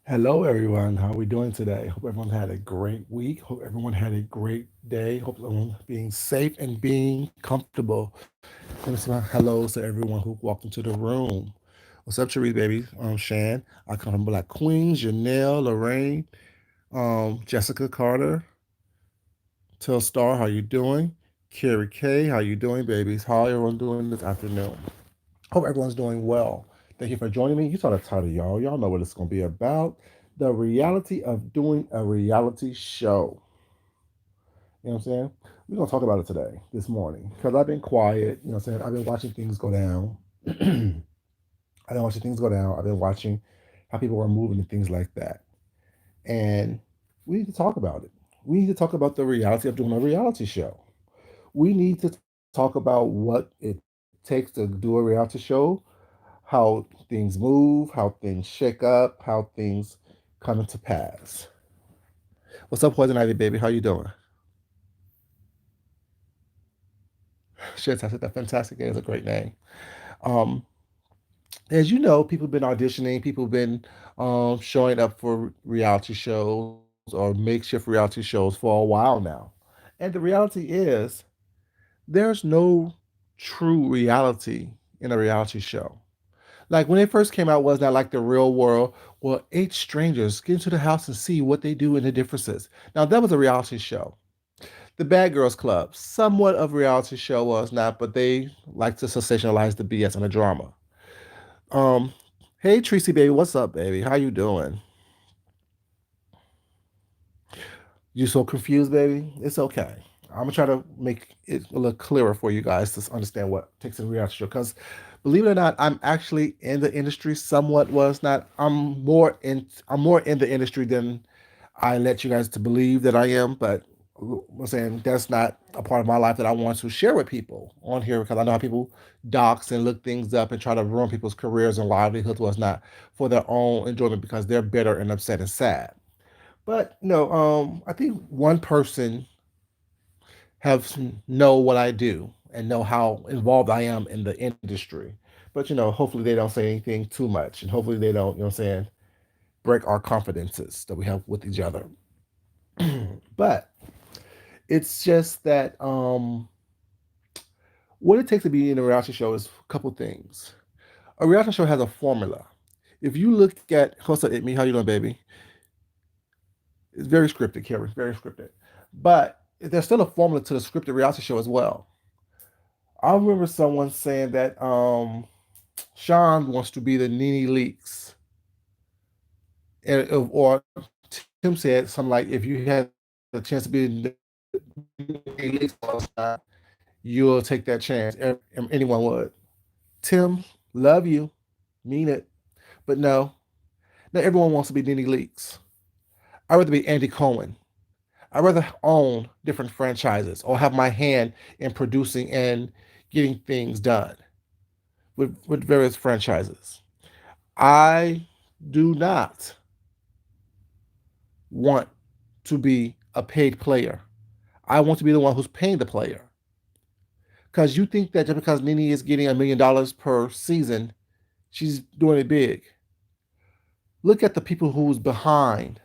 Hello, everyone. How are we doing today? Hope everyone had a great week. Hope everyone had a great day. Hope everyone being safe and being comfortable. Let me say my hellos to everyone who walked into the room. What's up, Cherise, baby? Shan. I come from Black Queens, Janelle, Lorraine, Jessica Carter, Till Star. How you doing? Carrie K. How you doing, babies? How everyone doing this afternoon? Hope everyone's doing well. Thank you for joining me. You saw the title, y'all. Y'all know what it's going to be about. The reality of doing a reality show. You know what I'm saying? We're going to talk about it today, this morning, because I've been quiet. You know what I'm saying? I've been watching things go down. I've been watching things go down. I've been watching how people are moving and things like that. And we need to talk about it. We need to talk about the reality of doing a reality show. We need to talk about what it takes to do a reality show, how things move, how things shake up, how things come into pass. What's up, Poison Ivy, baby? How you doing? Shit, I said that fantastic. It's a great name. Um, as you know, people have been auditioning, people have been showing up for reality shows or makeshift reality shows for a while now. And the reality is, there's no true reality in a reality show. Like when it first came out, was not like the real world. Well, eight strangers get into the house and see what they do and the differences. Now that was a reality show. The Bad Girls Club, somewhat of a reality show, was not, but they like to sensationalize the BS and the drama. Um, hey Tracy, baby, what's up, baby? How you doing? You so confused, baby? It's okay. I'm gonna try to make it a little clearer for you guys to understand what takes a reality show. Because believe it or not, I'm actually in the industry. Somewhat was not. I'm more in the industry than I let you guys to believe that I am. But I'm saying that's not a part of my life that I want to share with people on here because I know how people dox and look things up and try to ruin people's careers and livelihoods was not for their own enjoyment because they're bitter and upset and sad. But no, I think one person have know what I do and know how involved I am in the industry. But hopefully they don't say anything too much, and hopefully they don't, what I'm saying, break our confidences that we have with each other. But it's just that What it takes to be in a reality show is a couple things. A reality show has a formula. If you look at what's up, me, how you doing, baby? It's very scripted, Carrie, very scripted. But there's still a formula to the scripted reality show as well. I remember someone saying that Sean wants to be the Nene Leaks, or Tim said something like, "If you had a chance to be the Nene Leaks all the time, you'll take that chance. Anyone would." Tim, love you, mean it, but no, not everyone wants to be Nene Leaks. I'd rather be Andy Cohen. I'd rather own different franchises or have my hand in producing and getting things done with various franchises. I do not want to be a paid player. I want to be the one who's paying the player. Because you think that just because Nene is getting $1 million per season, she's doing it big. Look at the people who's behind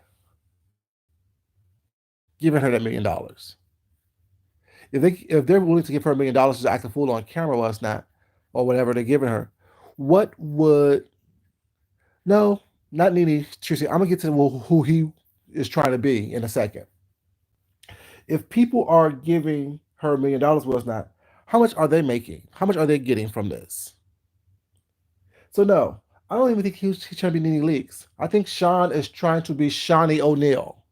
giving her that $1 million. If they're willing to give her $1 million to act a fool on camera, well, it's not, or whatever they're giving her, what would no, not Nene Tracy. I'm gonna get to who he is trying to be in a second. If people are giving her $1 million, well, it's not. How much are they making? How much are they getting from this? So no, I don't even think he's trying to be Nene Leaks. I think Sean is trying to be Shawnee O'Neal.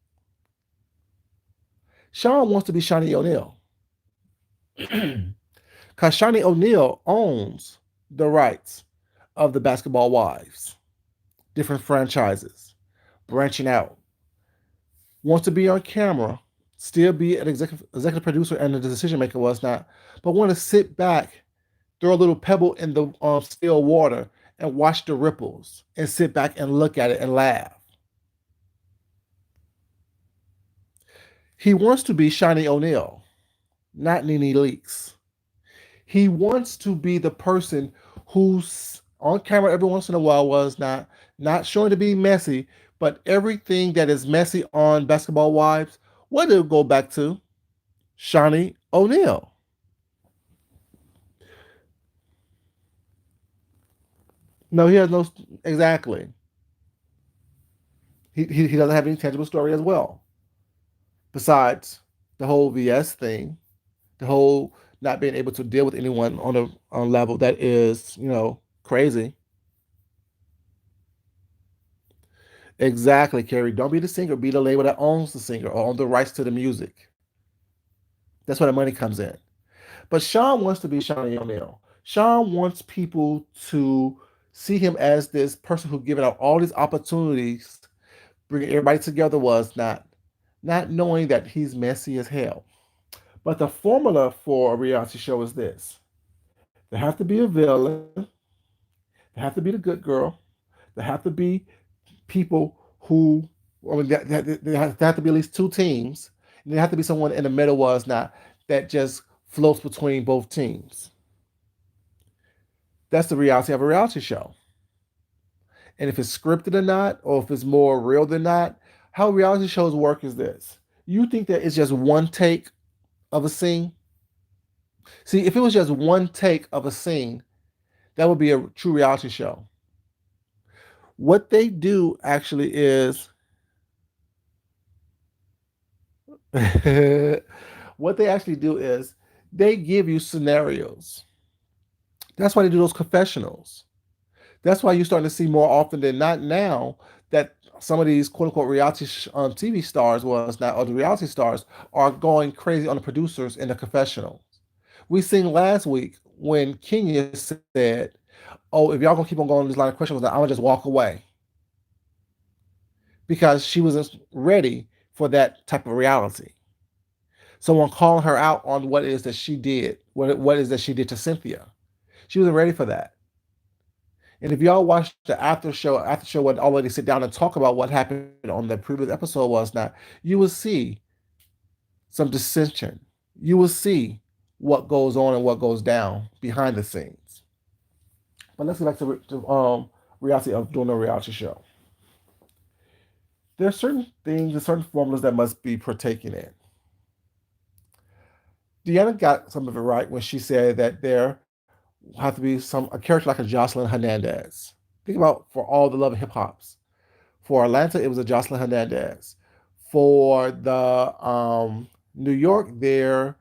Sean wants to be Shawnee O'Neal. Because Shawnee O'Neal owns the rights of the Basketball Wives, different franchises, branching out, wants to be on camera, still be an executive producer and a decision maker, was not, but want to sit back, throw a little pebble in the still water and watch the ripples and sit back and look at it and laugh. He wants to be Shawnee O'Neal, not Nene Leaks. He wants to be the person who's on camera every once in a while, was not showing to be messy, but everything that is messy on Basketball Wives, what did it go back to? Shawnee O'Neal. No, he has no, exactly. He doesn't have any tangible story as well. Besides the whole VS thing, the whole not being able to deal with anyone on a level that is, crazy. Exactly, Carrie. Don't be the singer. Be the label that owns the singer or own the rights to the music. That's where the money comes in. But Sean wants to be Shawnee O'Neal. Sean wants people to see him as this person who given out all these opportunities, bringing everybody together, was not knowing that he's messy as hell. But the formula for a reality show is this: there have to be a villain, there have to be the good girl, there have to be people who, I mean, there have to be at least two teams, and there have to be someone in the middle, was not, that just floats between both teams. That's the reality of a reality show. And if it's scripted or not, or if it's more real than not, how reality shows work is this: you think that it's just one take of a scene? See, if it was just one take of a scene, that would be a true reality show. What they do actually is what they actually do is they give you scenarios. That's why they do those confessionals. That's why you're starting to see more often than not now that some of these quote unquote reality TV stars, was not, or the reality stars, are going crazy on the producers in the confessionals. We seen last week when Kenya said, "Oh, if y'all gonna keep on going this line of questions, I'm gonna just walk away," because she wasn't ready for that type of reality. Someone calling her out on what it is that she did, what is that she did to Cynthia. She wasn't ready for that. And if y'all watch the after show would already sit down and talk about what happened on the previous episode, was not, you will see some dissension. You will see what goes on and what goes down behind the scenes. But let's get back to reality of doing a reality show. There are certain things and certain formulas that must be partaken in. Deanna got some of it right when she said that there have to be some a character like a Jocelyn Hernandez. Think about for all the love of hip hops. For Atlanta, it was a Jocelyn Hernandez. For the New York, there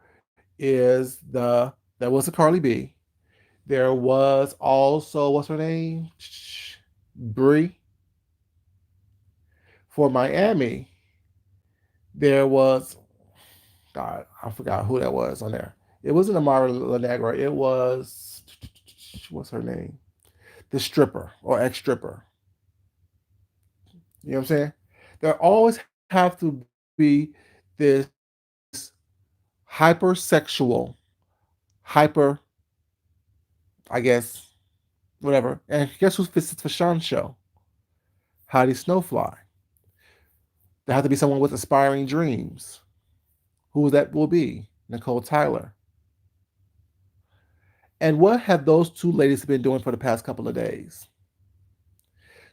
was a Carly B. There was also what's her name, Bree. For Miami, there was God, I forgot who that was on there. It wasn't Amara Lanegra. It was what's her name, the stripper or ex stripper. You know what I'm saying? There always have to be this hypersexual, hyper, I guess, whatever. And guess who fits the Fashawn show? Heidi Snowfly. There has to be someone with aspiring dreams. Who that will be? Nicole Tyler. And what have those two ladies been doing for the past couple of days?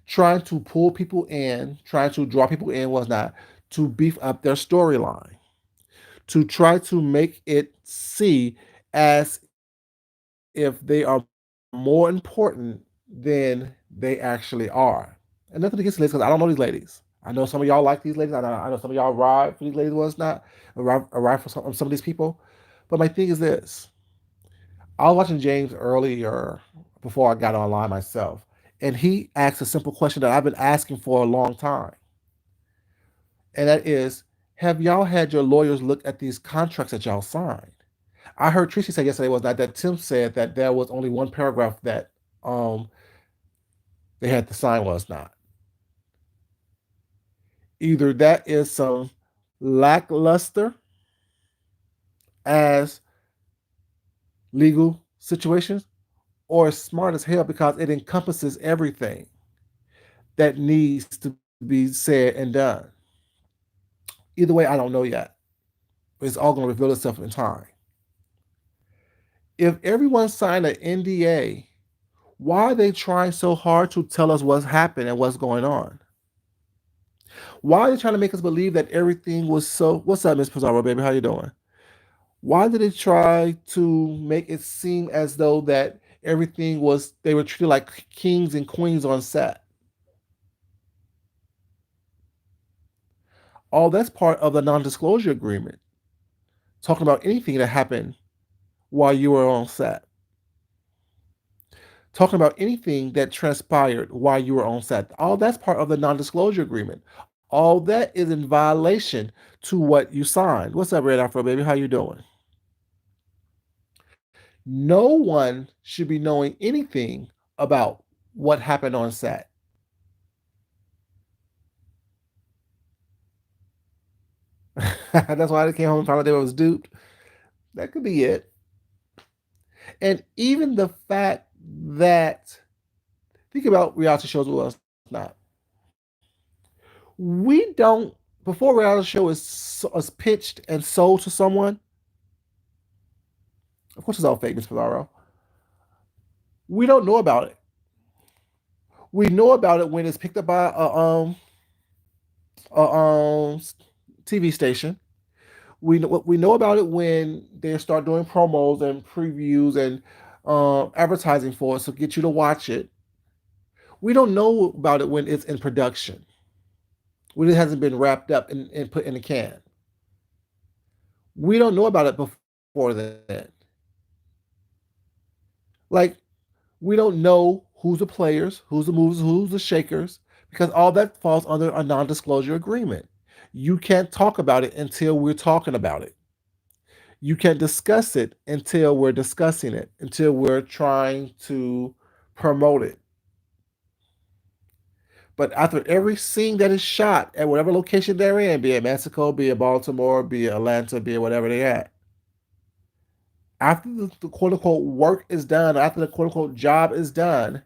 Trying to pull people in, trying to draw people in, was not to beef up their storyline, to try to make it see as if they are more important than they actually are. And nothing against ladies, because I don't know these ladies. I know some of y'all like these ladies. I know some of y'all ride for these ladies, was not ride for some of these people. But my thing is this: I was watching James earlier before I got online myself, and he asked a simple question that I've been asking for a long time, and that is, have y'all had your lawyers look at these contracts that y'all signed? I heard Tracy say yesterday was not that Tim said that there was only one paragraph that um they had to sign was not. Either that is some lackluster as legal situations, or smart as hell because it encompasses everything that needs to be said and done. Either way, I don't know yet. It's all going to reveal itself in time. If everyone signed an NDA, why are they trying so hard to tell us what's happened and what's going on? Why are they trying to make us believe that everything was so? What's up, Miss Pizarro, baby? How you doing? Why did they try to make it seem as though that everything was they were treated like kings and queens on set? All that's part of the non-disclosure agreement, talking about anything that happened while you were on set, talking about anything that transpired while you were on set. All that's part of the non-disclosure agreement. All that is in violation to what you signed. What's up, Red Afro baby? How you doing? No one should be knowing anything about what happened on set. That's why they came home and found out they was duped. That could be it. And even the fact that think about reality shows with us not. We don't before reality show is pitched and sold to someone. Of course, it's all fake, Miss Pizarro. We don't know about it. We know about it when it's picked up by a TV station. We know about it when they start doing promos and previews and advertising for it, so get you to watch it. We don't know about it when it's in production, when it hasn't been wrapped up and put in a can. We don't know about it before that. Like we don't know who's the players, who's the movers, who's the shakers, because all that falls under a non-disclosure agreement. You can't talk about it until we're talking about it. You can't discuss it until we're discussing it, until we're trying to promote it. But after every scene that is shot at whatever location they're in, be it Mexico, be it Baltimore, be it Atlanta, be it whatever they're at, after the quote unquote work is done, after the quote unquote job is done,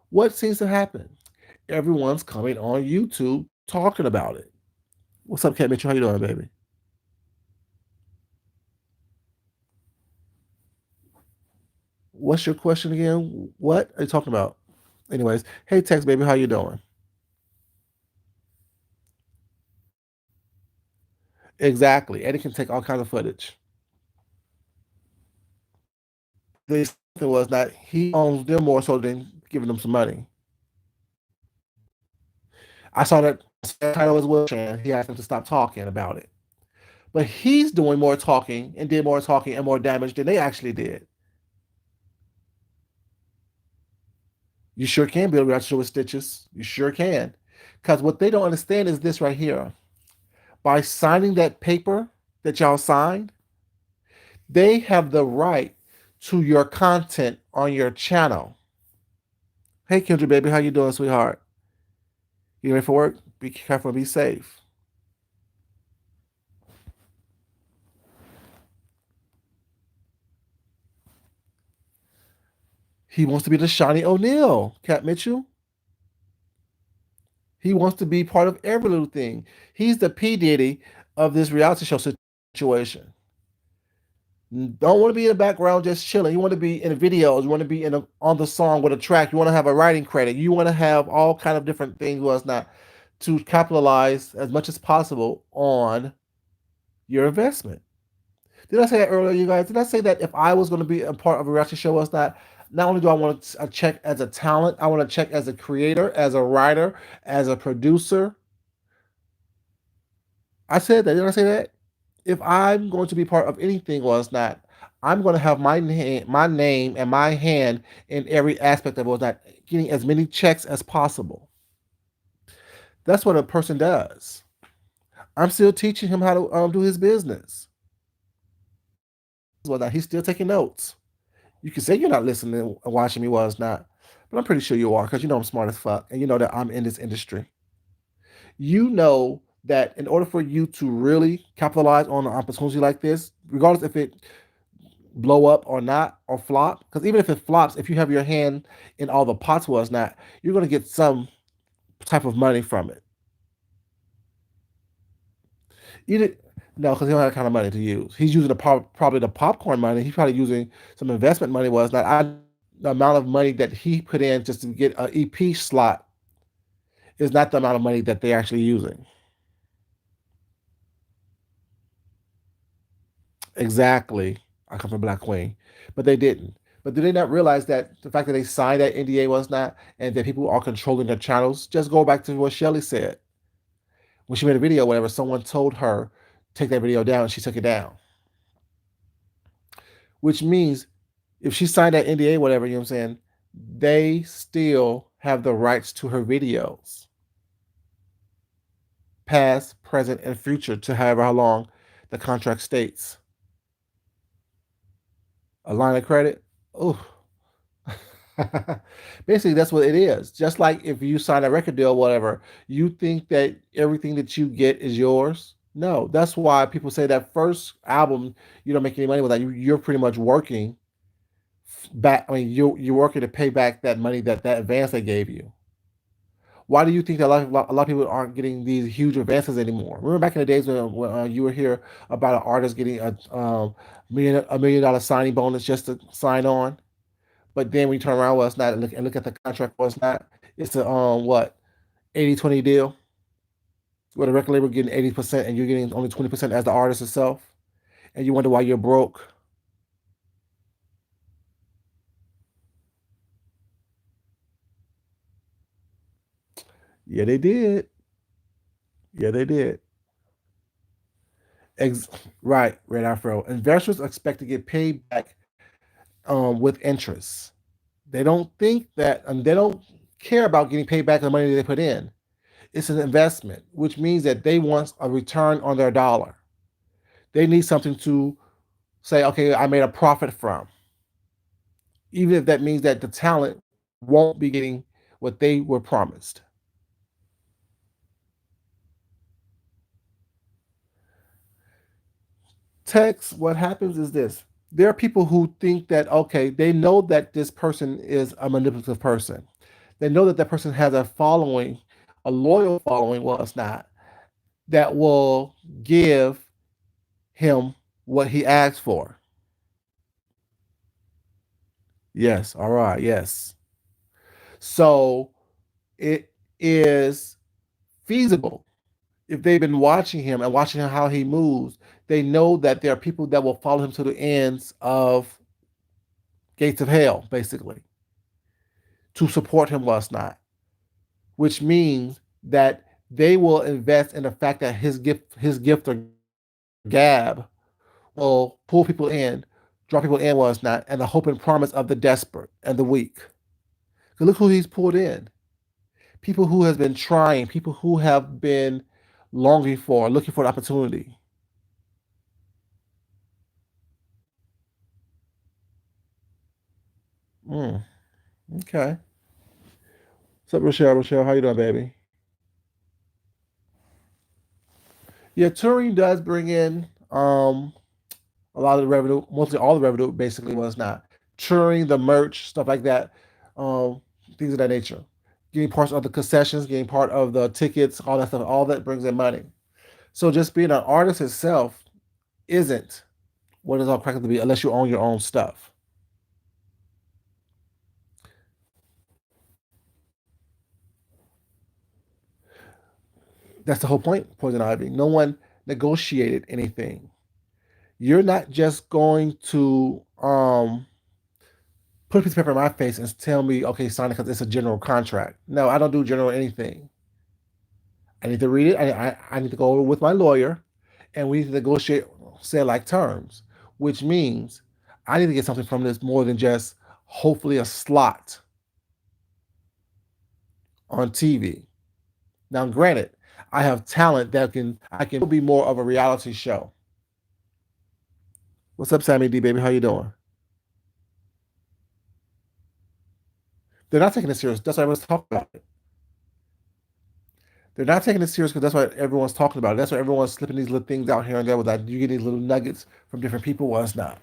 what seems to happen? Everyone's coming on YouTube talking about it. What's up, Cat Mitchell? How you doing, baby? What's your question again? What are you talking about? Anyways, hey, Tex, baby, how you doing? Exactly. Eddie can take all kinds of footage. The thing was that he owns them more so than giving them some money. I saw that title as well. He asked them to stop talking about it. But he's doing more talking and did more talking and more damage than they actually did. You sure can build a relationship with stitches. You sure can. Because what they don't understand is this right here. By signing that paper that y'all signed, they have the right to your content on your channel. Hey Kendra, baby, how you doing, sweetheart? You ready for work? Be careful and be safe. He wants to be the Shawnee O'Neal, Cat Mitchell. He wants to be part of every little thing. He's the P. Diddy of this reality show situation. Don't want to be in the background just chilling. You want to be in the videos. You want to be on the song with a track. You want to have a writing credit. You want to have all kind of different things. Was not to capitalize as much as possible on your investment. Did I say that earlier, you guys? Did I say that if I was going to be a part of a reality show, was not only do I want to check as a talent, I want to check as a creator, as a writer, as a producer. I said that. Did I say that? If I'm going to be part of anything, was not, I'm going to have my name and my hand in every aspect of it. Was not getting as many checks as possible. That's what a person does. I'm still teaching him how to do his business. Well, now he's still taking notes. You can say you're not listening and watching me, was not, but I'm pretty sure you are because you know I'm smart as fuck and you know that I'm in this industry. You know that in order for you to really capitalize on an opportunity like this, regardless if it blow up or not or flop, because even if it flops, if you have your hand in all the pots, was not, you're going to get some type of money from it. Either no, because he don't have that kind of money to use. He's using probably the popcorn money. He's probably using some investment money. Was not the amount of money that he put in just to get an EP slot is not the amount of money that they're actually using. Exactly. I come from Black Queen, but they didn't. But did they not realize that the fact that they signed that NDA, was not, and that people are controlling their channels? Just go back to what Shelly said when she made a video. Whatever, someone told her take that video down, and she took it down. Which means if she signed that NDA, whatever, you know what I'm saying, they still have the rights to her videos, past, present, and future, to however how long the contract states. A line of credit. Oh, basically that's what it is. Just like if you sign a record deal, whatever, you think that everything that you get is yours. No, that's why people say that first album you don't make any money with that. You're pretty much working back. I mean, you're working to pay back that money that advance they gave you. Why do you think that a lot of people aren't getting these huge advances anymore? Remember back in the days when you were here about an artist getting a $1 million signing bonus just to sign on. But then when you turn around, well, it's not, and look at the contract, well, it's not. It's a what, 80-20 deal where the record label getting 80% and you're getting only 20% as the artist itself, and you wonder why you're broke. Yeah, they did. Yeah, they did. Ex- right, Red Afro. Investors expect to get paid back with interest. They don't think that, and they don't care about getting paid back the money they put in. It's an investment, which means that they want a return on their dollar. They need something to say, okay, I made a profit from, even if that means that the talent won't be getting what they were promised. Text, what happens is this. There are people who think that, okay, they know that this person is a manipulative person. They know that that person has a following, a loyal following, well, it's not, that will give him what he asked for. Yes, all right, yes. So it is feasible if they've been watching him and watching how he moves. They know that there are people that will follow him to the ends of gates of hell, basically, to support him last night, which means that they will invest in the fact that his gift or gab will pull people in, draw people in was not, and the hope and promise of the desperate and the weak. 'Cause look who he's pulled in. People who has been trying, people who have been longing for, looking for an opportunity. Mm, okay. What's up, Rochelle? Rochelle, how you doing, baby? Yeah, touring does bring in a lot of the revenue, mostly all the revenue, basically was not touring, the merch, stuff like that, um, things of that nature. Getting parts of the concessions, getting part of the tickets, all that stuff, all that brings in money. So just being an artist itself isn't what it's all cracked up to be unless you own your own stuff. That's the whole point, Poison Ivy. No one negotiated anything. You're not just going to put a piece of paper in my face and tell me, okay, sign it because it's a general contract. No, I don't do general anything. I need to read it. I need to go over with my lawyer and we need to negotiate, say like terms, which means I need to get something from this more than just hopefully a slot on TV. Now, granted, I have talent that I can be more of a reality show. What's up, Sammy D baby? How you doing? They're not taking it serious. That's why everyone's talking about it. They're not taking it serious because that's why everyone's talking about it. That's why everyone's slipping these little things out here and there with that. You get these little nuggets from different people. Well, it's not.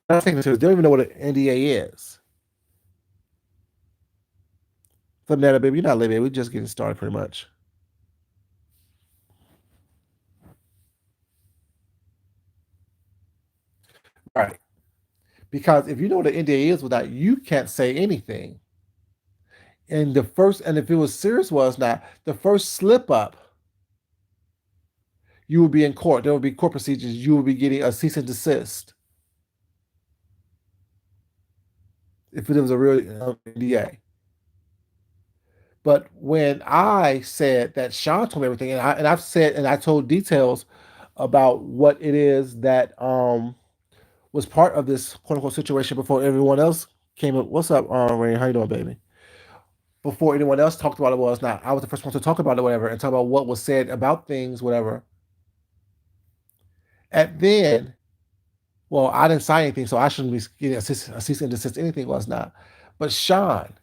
They're not taking it serious. They don't even know what an NDA is. So, Netta, baby, you're not late, baby. We're just getting started pretty much. Right. Because if you know what an NDA is without, you can't say anything. And if it was serious was not, the first slip up, you would be in court. There would be court procedures. You would be getting a cease and desist if it was a real NDA. But when I said that Sean told me everything, I've said and I told details about what it is that was part of this quote unquote situation before everyone else came up. What's up, Rain? How you doing, baby? Before anyone else talked about it was not. I was the first one to talk about it, whatever, and talk about what was said about things, whatever. And then, well, I didn't sign anything, so I shouldn't be getting a cease and desist. Anything was not. But Sean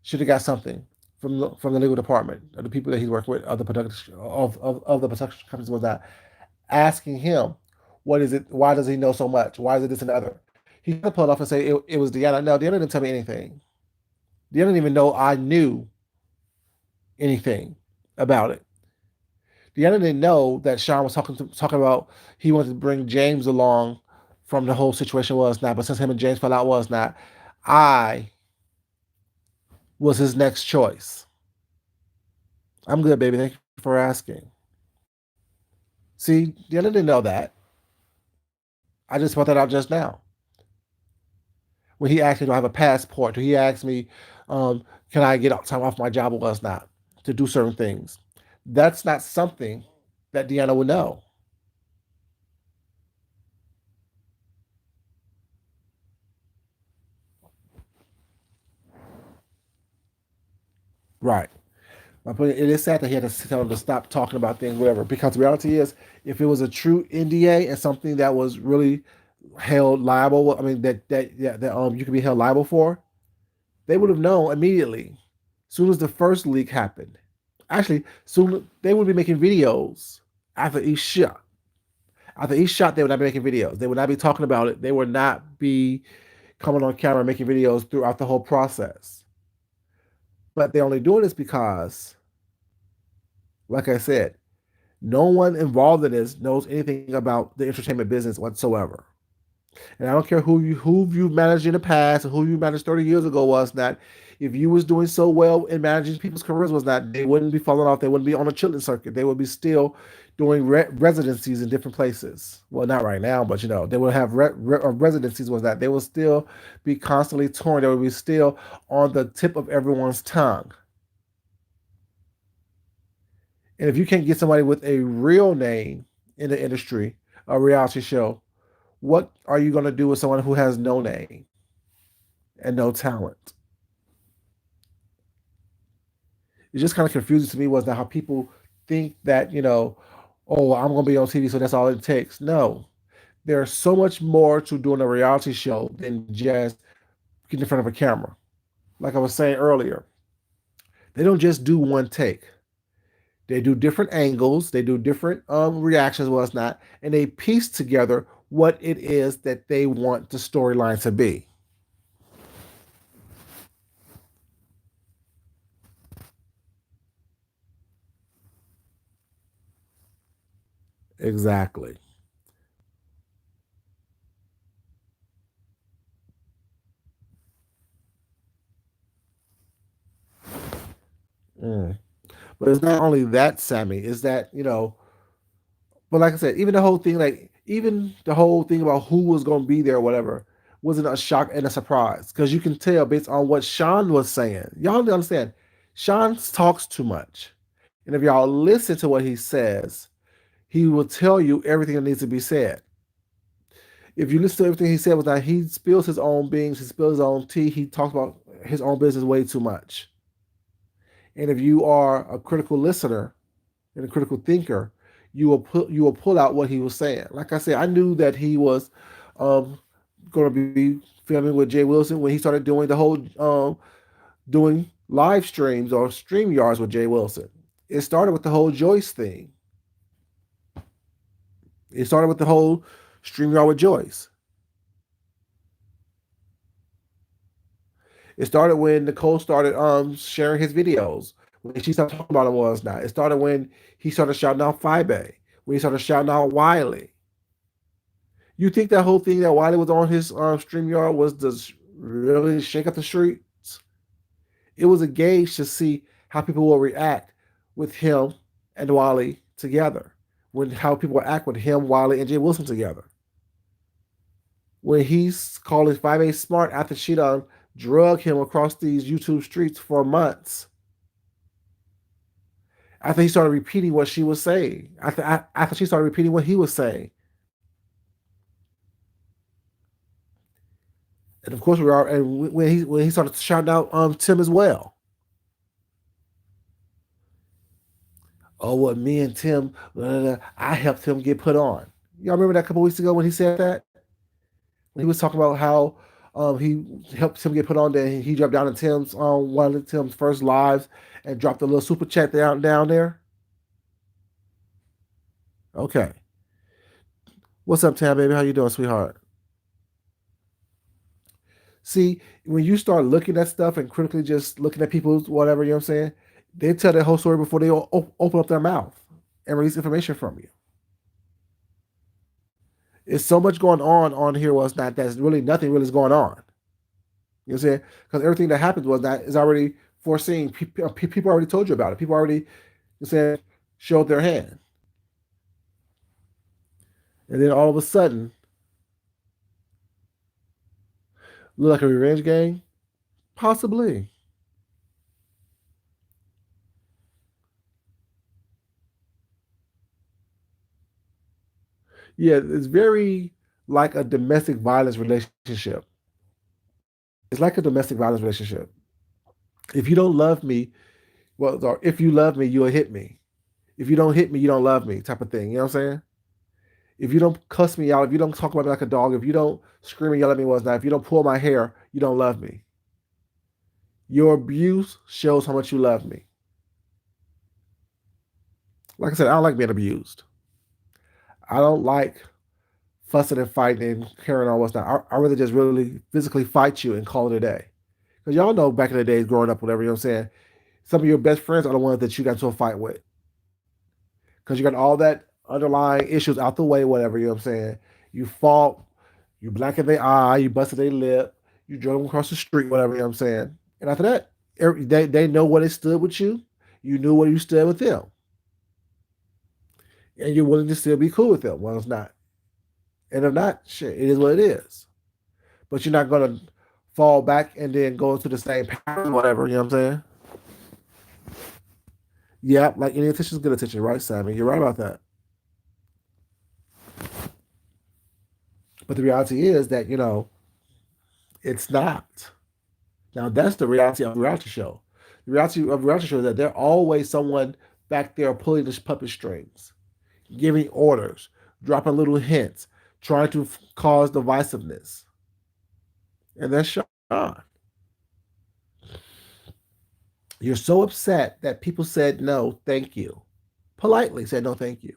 should have got something from the legal department or the people that he's working with, of the production of the production companies was not asking him, what is it? Why does he know so much? Why is it this and the other? He could pull it off and say it was Deanna. No, Deanna didn't tell me anything. Deanna didn't even know I knew anything about it. Deanna didn't know that Sean was talking about he wanted to bring James along from the whole situation was not, but since him and James fell out was not, I was his next choice. I'm good, baby. Thank you for asking. See, Deanna didn't know that. I just found that out just now. When he asked me, do I have a passport? He asked me, can I get time off my job or was not to do certain things? That's not something that Deanna would know. Right. But it is sad that he had to tell him to stop talking about things, whatever. Because the reality is, if it was a true NDA and something that was really held liable, I mean that you could be held liable for, they would have known immediately, as soon as the first leak happened. Actually, soon they would be making videos after each shot. After each shot, they would not be making videos. They would not be talking about it. They would not be coming on camera making videos throughout the whole process. But they're only doing this because, like I said, no one involved in this knows anything about the entertainment business whatsoever. And I don't care who you managed in the past and who you managed 30 years ago was not. If you was doing so well in managing people's careers was not, they wouldn't be falling off. They wouldn't be on a chilling circuit. They would be still doing residencies in different places. Well, not right now, but they would have residencies was that they would still be constantly touring. They would be still on the tip of everyone's tongue. And if you can't get somebody with a real name in the industry, a reality show, what are you going to do with someone who has no name and no talent? It's just kind of confusing to me was that how people think that, oh, I'm going to be on TV, so that's all it takes. No, there's so much more to doing a reality show than just getting in front of a camera. Like I was saying earlier, they don't just do one take. They do different angles, they do different reactions, whatnot, and they piece together what it is that they want the storyline to be. Exactly. Mm. But it's not only that, Sammy, is that, but like I said, even the whole thing about who was going to be there or whatever wasn't a shock and a surprise because you can tell based on what Sean was saying. Y'all understand, Sean talks too much. And if y'all listen to what he says, he will tell you everything that needs to be said. If you listen to everything he said, was that he spills his own beans, he spills his own tea, he talks about his own business way too much. And if you are a critical listener and a critical thinker, you will pull out what he was saying. Like I said, I knew that he was um, going to be filming with Jay Wilson when he started doing the whole doing live streams or stream yards with Jay Wilson. It started with the whole Joyce thing. It started with the whole stream yard with Joyce. It started when Nicole started sharing his videos. When she started talking about it was not. It started when he started shouting out Fibe. When he started shouting out Wiley. You think that whole thing that Wiley was on his StreamYard was to really shake up the streets? It was a gauge to see how people will react with him and Wiley together. When how people will act with him, Wiley, and Jay Wilson together. When he's calling 5A smart after she done drug him across these YouTube streets for months. After he started repeating what she was saying. After she started repeating what he was saying. And of course we are and when he started shouting out Tim as well. Oh, what me and Tim, I helped him get put on. Y'all remember that a couple weeks ago when he said that? When he was talking about how he helped Tim get put on there. He dropped down to Tim's one of Tim's first lives and dropped a little super chat down there. Okay. What's up, Tam, baby? How you doing, sweetheart? See, when you start looking at stuff and critically just looking at people's whatever, you know what I'm saying? They tell their whole story before they open up their mouth and release information from you. It's so much going on here was not that's really nothing really is going on. You know what I'm saying? Because everything that happens was that is already foreseen. People already told you about it. People already said showed their hand, and then all of a sudden, look like a revenge game. Possibly, yeah. It's very like a domestic violence relationship. It's like a domestic violence relationship. If you don't love me, well, or if you love me, you'll hit me. If you don't hit me, you don't love me, type of thing. You know what I'm saying? If you don't cuss me out, if you don't talk about me like a dog, if you don't scream and yell at me what's not, if you don't pull my hair, you don't love me. Your abuse shows how much you love me. Like I said, I don't like being abused. I don't like fussing and fighting and carrying on what's not. I rather just really physically fight you and call it a day. Because y'all know back in the days growing up, whatever, you know what I'm saying? Some of your best friends are the ones that you got into a fight with. Because you got all that underlying issues out the way, whatever, you know what I'm saying? You fought, You blackened their eye, you busted their lip, you drove them across the street, whatever, you know what I'm saying? And after that, they know where they stood with you. You knew where you stood with them. And you're willing to still be cool with them. Well, it's not. And if not, shit, it is what it is. But you're not going to fall back and then go into the same pattern, whatever, you know what I'm saying? Yeah, like any attention is good attention, right, Sammy? You're right about that. But the reality is that, it's not. Now, that's the reality of a reality show. The reality of a reality show is that there's always someone back there pulling the puppet strings, giving orders, dropping little hints, trying to cause divisiveness. And that's Sean. You're so upset that people said no, thank you. Politely said no, thank you.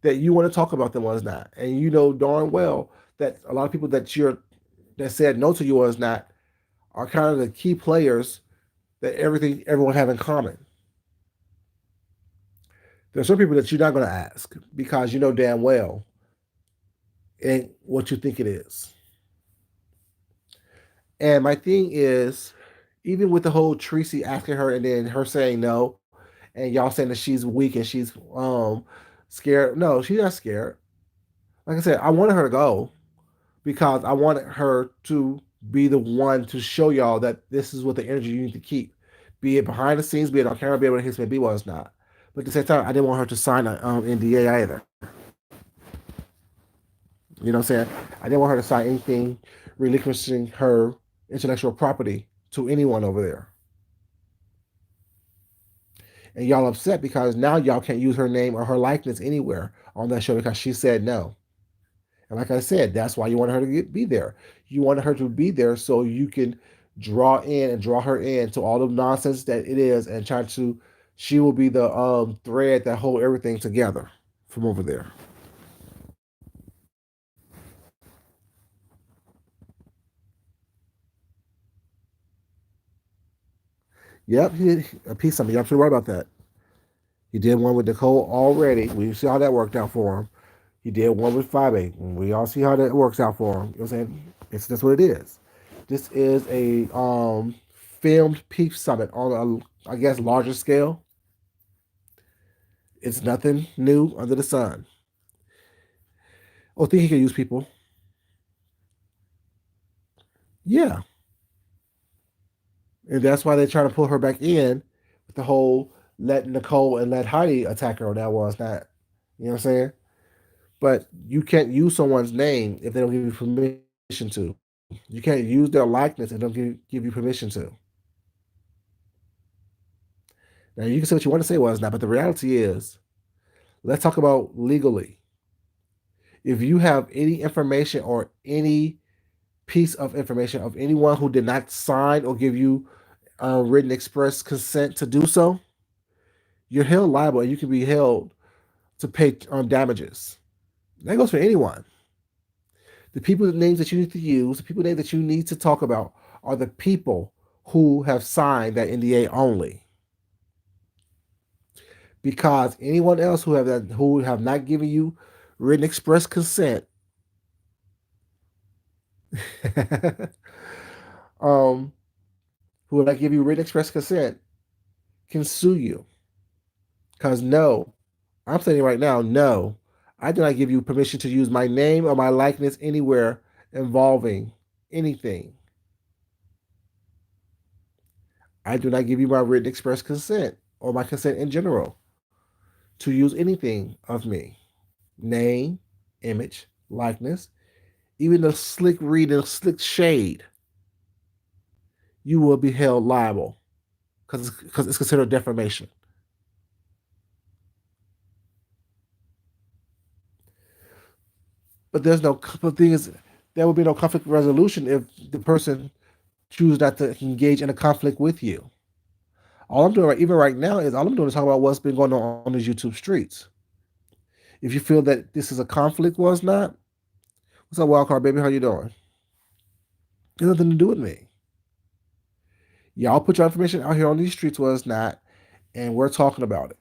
That you want to talk about them was not. And you know darn well that a lot of people that said no to you was not are kind of the key players that everyone have in common. There's some people that you're not going to ask because you know damn well it ain't what you think it is. And my thing is, even with the whole Tracy asking her and then her saying no, and y'all saying that she's weak and she's scared. No, she's not scared. Like I said, I wanted her to go because I wanted her to be the one to show y'all that this is what the energy you need to keep, be it behind the scenes, be it on camera, be it when his may be was not. But at the same time, I didn't want her to sign an NDA either. You know what I'm saying? I didn't want her to sign anything relinquishing her intellectual property to anyone over there. And y'all upset because now y'all can't use her name or her likeness anywhere on that show because she said no. And like I said, that's why you wanted her to be there. You wanted her to be there so you can draw her in to all the nonsense that it is and try to she will be the thread that hold everything together from over there. Yep, he did a piece of me. I'm sure right about that. He did one with Nicole already. We see how that worked out for him. He did one with 5A. We all see how that works out for him. You know what I'm saying? That's what it is. This is a filmed peace summit on a, I guess, larger scale. It's nothing new under the sun. Oh, think he can use people? Yeah, and that's why they're trying to pull her back in with the whole let Nicole and let Heidi attack her. That was not, you know what I'm saying? But you can't use someone's name if they don't give you permission to. You can't use their likeness and don't give you permission to. Now you can say what you want to say was not, but the reality is, let's talk about legally. If you have any information or any piece of information of anyone who did not sign or give you written express consent to do so, you're held liable and you can be held to pay damages. That goes for anyone. The people names that you need to use, the people names that you need to talk about are the people who have signed that NDA only. Because anyone else who have not given you written express consent, um, who will not give you written express consent, can sue you. Because no, I'm saying right now, no, I do not give you permission to use my name or my likeness anywhere involving anything. I do not give you my written express consent or my consent in general to use anything of me. Name, image, likeness, even the slick read and slick shade, you will be held liable because it's considered defamation. But there's no, but the thing is, there will be no conflict resolution if the person chooses not to engage in a conflict with you. All I'm doing even right now is all I'm doing is talking about what's been going on these YouTube streets. If you feel that this is a conflict, was not. What's up, Wildcard baby? How you doing? It has nothing to do with me. Y'all put your information out here on these streets, was not, and we're talking about it.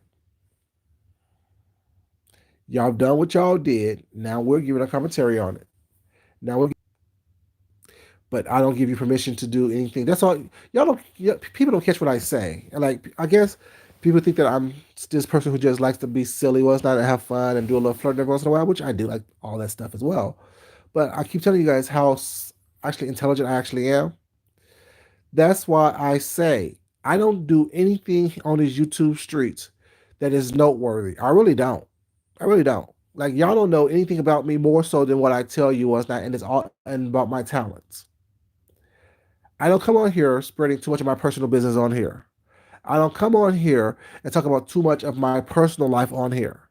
Y'all done what y'all did. Now we're giving a commentary on it. Now we're, but I don't give you permission to do anything. That's all. Y'all don't. People don't catch what I say. And like, I guess people think that I'm this person who just likes to be silly, was not to have fun and do a little flirting every once in a while, which I do like all that stuff as well. But I keep telling you guys how actually intelligent I actually am. That's why I say I don't do anything on these YouTube streets that is noteworthy. I really don't. I really don't. Like y'all don't know anything about me more so than what I tell you was not, and it's all and about my talents. I don't come on here spreading too much of my personal business on here. I don't come on here and talk about too much of my personal life on here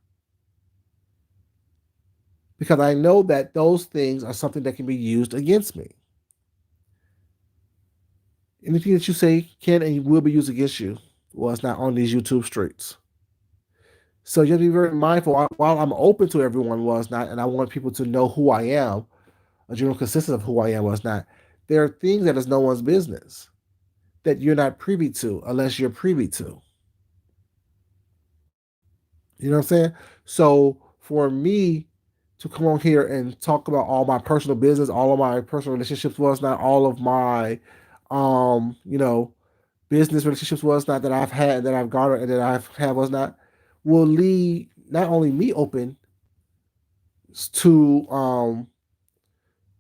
because I know that those things are something that can be used against me. Anything that you say can and will be used against you. Well, it's not on these YouTube streets. So you have to be very mindful. While I'm open to everyone was not, and I want people to know who I am, a general consensus of who I am was not. There are things that is no one's business that you're not privy to unless you're privy to. You know what I'm saying? So for me to come on here and talk about all my personal business, all of my personal relationships was not all of my, you know, business relationships was not that I've had, that I've garnered, and that I've had was not, will leave not only me open to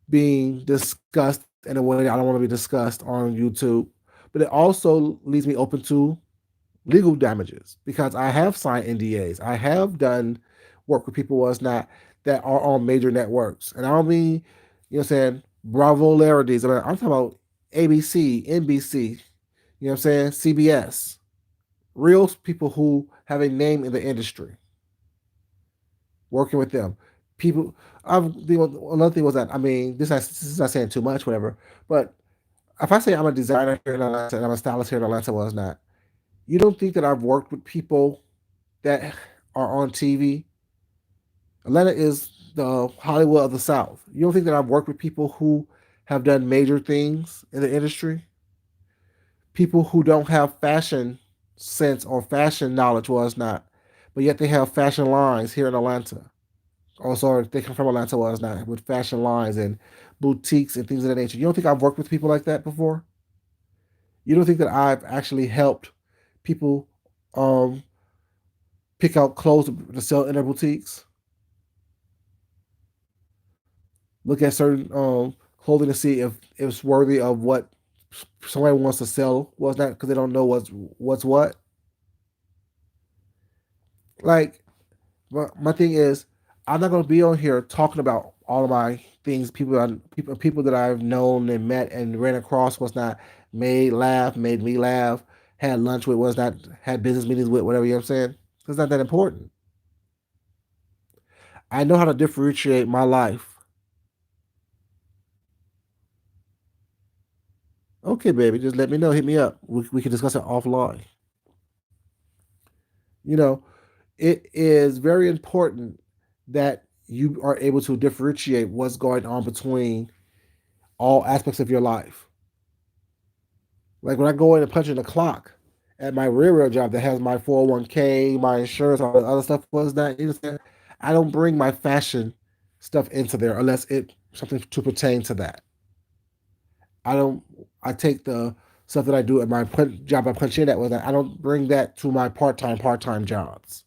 being discussed in a way that I don't want to be discussed on YouTube, but it also leaves me open to legal damages because I have signed NDAs. I have done work with people was not that are on major networks. And I don't mean, you know what I'm saying, Bravo-larities. I'm talking about ABC, NBC, you know what I'm saying, CBS. Real people who have a name in the industry, working with them. People, another thing was that, I mean, this is not saying too much, whatever, but if I say I'm a designer here in Atlanta and I'm a stylist here in Atlanta, was not, you don't think that I've worked with people that are on TV. Atlanta is the Hollywood of the South. You don't think that I've worked with people who have done major things in the industry? People who don't have fashion sense or fashion knowledge was not, but yet they have fashion lines here in Atlanta. Oh, sorry, they come from Atlanta was not with fashion lines and boutiques and things of that nature. You don't think I've worked with people like that before? You don't think that I've actually helped people um, pick out clothes to sell in their boutiques? Look at certain clothing to see if it's worthy of what somebody wants to sell. Well, it's not because they don't know what's what. Like my thing is, I'm not going to be on here talking about all of my things. People that I've known and met and ran across was not made me laugh, had lunch with, was not had business meetings with, whatever you know what I'm saying. It's not that important. I know how to differentiate my life. Okay, baby, just let me know. Hit me up. We can discuss it offline. You know, it is very important that you are able to differentiate what's going on between all aspects of your life. Like when I go in and punch in the clock at my railroad job that has my 401k, my insurance, all the other stuff was that, you know, I don't bring my fashion stuff into there unless it something to pertain to that. I don't. I take the stuff that I do at my job I punch in at with that. I don't bring that to my part time jobs.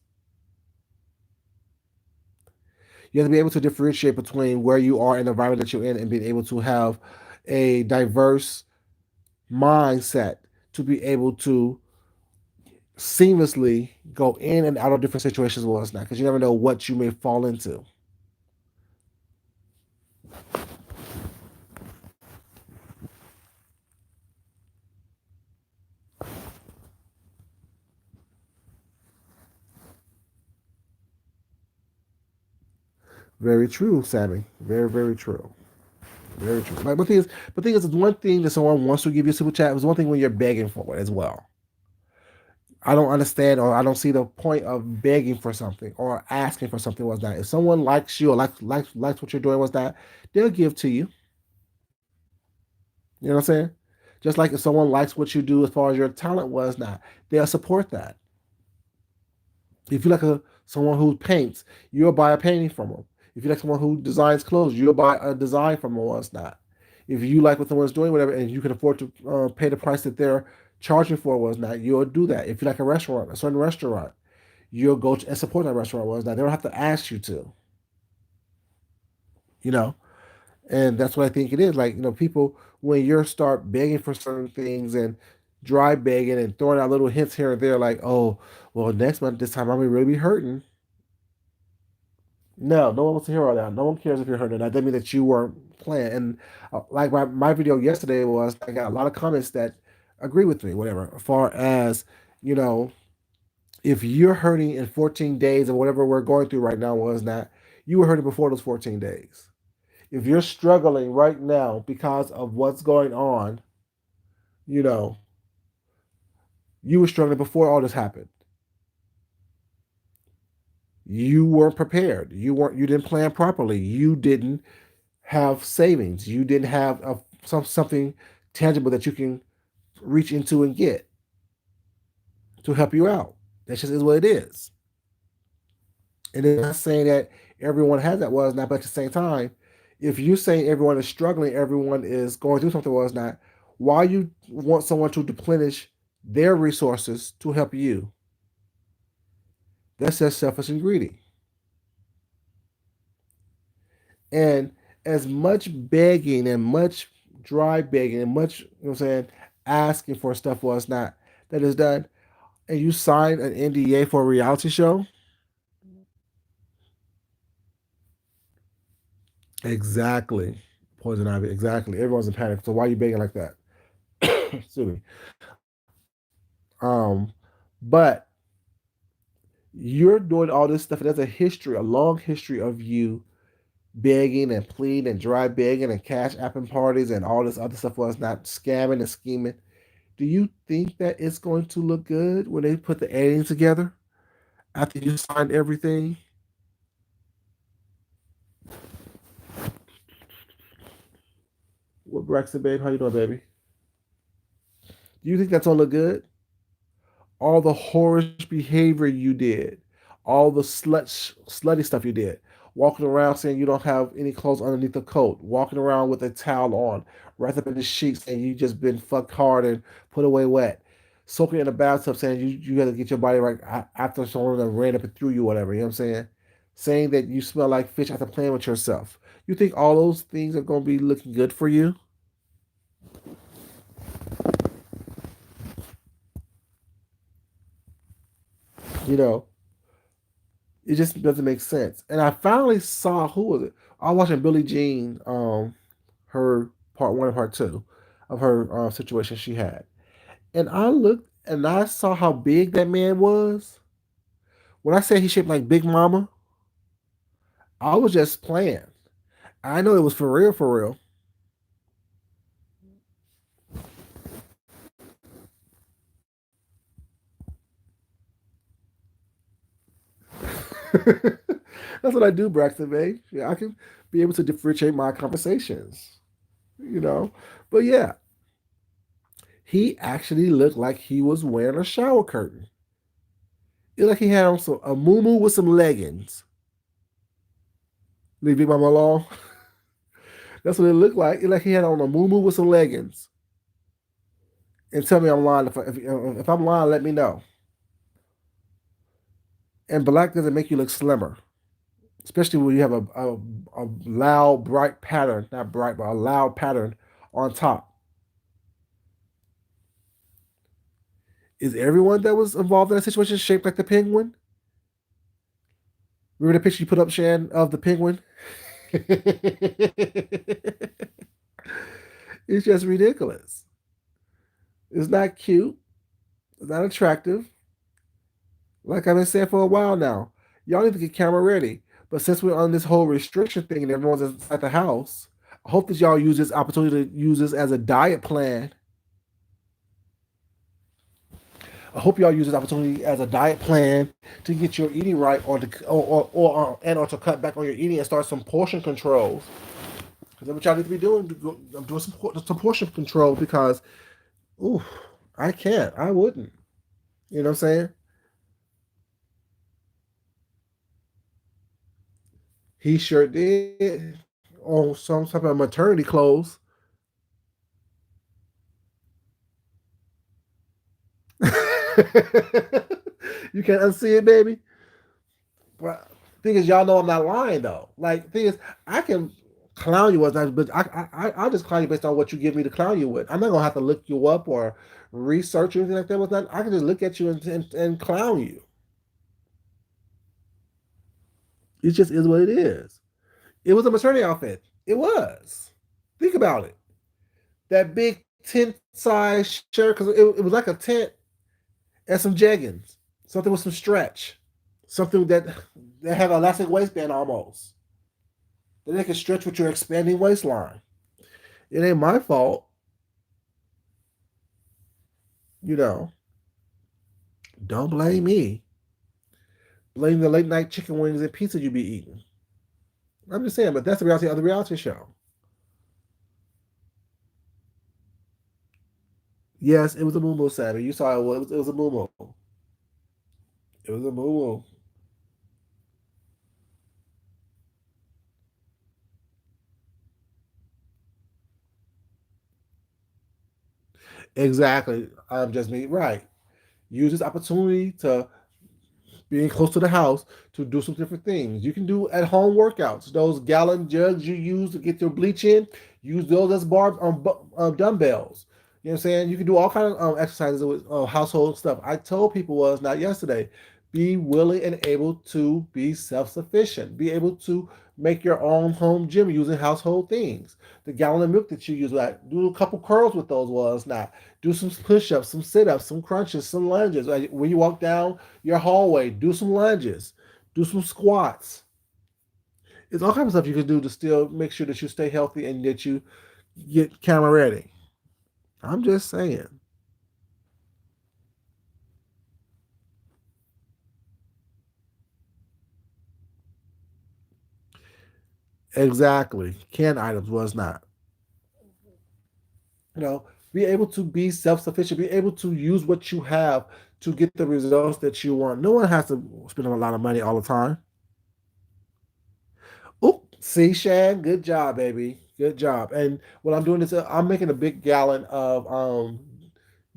You have to be able to differentiate between where you are in the environment that you're in and being able to have a diverse mindset to be able to seamlessly go in and out of different situations with us now because you never know what you may fall into. Very true, Sammy. Very, very true. Very true. Like, the one thing that someone wants to give you a super chat is one thing when you're begging for it as well. I don't understand or I don't see the point of begging for something or asking for something was that. If someone likes you or likes what you're doing was that, they'll give to you. You know what I'm saying? Just like if someone likes what you do as far as your talent was not, they'll support that. If you like a someone who paints, you'll buy a painting from them. If you like someone who designs clothes, you'll buy a design from them or not. If you like what someone's doing, whatever, and you can afford to pay the price that they're charging for was not, you'll do that. If you like a restaurant, a certain restaurant, you'll go and support that restaurant was not. They don't have to ask you to, you know. And that's what I think it is. Like, people, when you start begging for certain things and dry begging and throwing out little hints here and there, like, oh, well, next month, this time I'm going to really be hurting. No one wants to hear all that. No one cares if you're hurting. That doesn't mean that you weren't playing. And like my video yesterday was, I got a lot of comments that agree with me, whatever, as far as, you know, if you're hurting in 14 days or whatever we're going through right now was not, you were hurting before those 14 days. If you're struggling right now because of what's going on, you know, you were struggling before all this happened. You weren't prepared. You didn't plan properly. You didn't have savings. You didn't have something tangible that you can reach into and get to help you out. That just is what it is. And it's not saying that everyone has that was not, but at the same time, if you say everyone is struggling, everyone is going through something was not, why you want someone to deplenish their resources to help you? That's just selfish and greedy. And as much begging and much dry begging and much, I'm saying, asking for stuff was not that is done, and you sign an NDA for a reality show, exactly. Poison ivy, exactly. Everyone's in panic. So why are you begging like that? Excuse me. Um, but you're doing all this stuff. And there's a history, a long history of you begging and pleading and dry begging and cash apping parties and all this other stuff was not scamming and scheming. Do you think that it's going to look good when they put the editing together after you signed everything? What Braxton, babe? How you doing, baby? Do you think that's gonna look good? All the whorish behavior you did, all the slutty stuff you did, walking around saying you don't have any clothes underneath the coat, walking around with a towel on, wrapped up in the sheets saying you just been fucked hard and put away wet, soaking in the bathtub saying you got to get your body right after someone that ran up and threw you, whatever. You know what I'm saying? Saying that you smell like fish after playing with yourself. You think all those things are going to be looking good for you? You know, it just doesn't make sense. And I finally saw who was it? I was watching Billie Jean, her part one and part two of her situation she had, and I looked and I saw how big that man was. When I said he shaped like Big Mama, I was just playing. I know it was for real, for real. That's what I do, Braxton, babe. Yeah, I can be able to differentiate my conversations, you know. But yeah, he actually looked like he was wearing a shower curtain. It like he had on a moo with some leggings. Leave Big Mama alone. That's what it looked like. It like he had on a moo with some leggings. And tell me I'm lying. If I'm lying, let me know. And black doesn't make you look slimmer, especially when you have a loud, bright pattern, not bright, but a loud pattern on top. Is everyone that was involved in that situation shaped like the penguin? Remember the picture you put up, Shan, of the penguin? It's just ridiculous. It's not cute. It's not attractive. Like I've been saying for a while now, y'all need to get camera ready. But since we're on this whole restriction thing and everyone's inside the house, I hope that y'all use this opportunity to use this as a diet plan. I hope y'all use this opportunity as a diet plan to get your eating right, or to cut back on your eating and start some portion controls. Because that's what y'all need to be doing. I'm doing some portion control because, ooh, I can't. I wouldn't. You know what I'm saying? He sure did on some type of maternity clothes. You can't unsee it, baby. But thing is, y'all know I'm not lying though. Like, thing is, I can clown you as nice, but I'll just clown you based on what you give me to clown you with. I'm not gonna have to look you up or research or anything like that. With that, I can just look at you and clown you. It just is what it is. It was a maternity outfit. It was. Think about it. That big tent size shirt, because it was like a tent and some jeggings, something with some stretch, something that have an elastic waistband almost. Then they can stretch with your expanding waistline. It ain't my fault, you know. Don't blame me. Blame the late night chicken wings and pizza you be eating. I'm just saying, but that's the reality of the reality show. Yes, it was a moo Sammy. You saw it was a moo. It was a moo. Exactly. I'm just me. Right. Use this opportunity to being close to the house to do some different things. You can do at home workouts. Those gallon jugs you use to get your bleach in, use those as dumbbells. You know what I'm saying? You can do all kinds of exercises with household stuff. I told people was not yesterday, be willing and able to be self-sufficient. Be able to make your own home gym using household things. The gallon of milk that you use, like, do a couple curls with those was not. Do some push-ups, some sit-ups, some crunches, some lunges. Like when you walk down your hallway, do some lunges, do some squats. It's all kinds of stuff you can do to still make sure that you stay healthy and that you get camera ready. I'm just saying. Exactly. Canned items was not. You know, be able to be self-sufficient, be able to use what you have to get the results that you want. No one has to spend a lot of money all the time. Oh, see, Shan, good job, baby. Good job. And what I'm doing is I'm making a big gallon of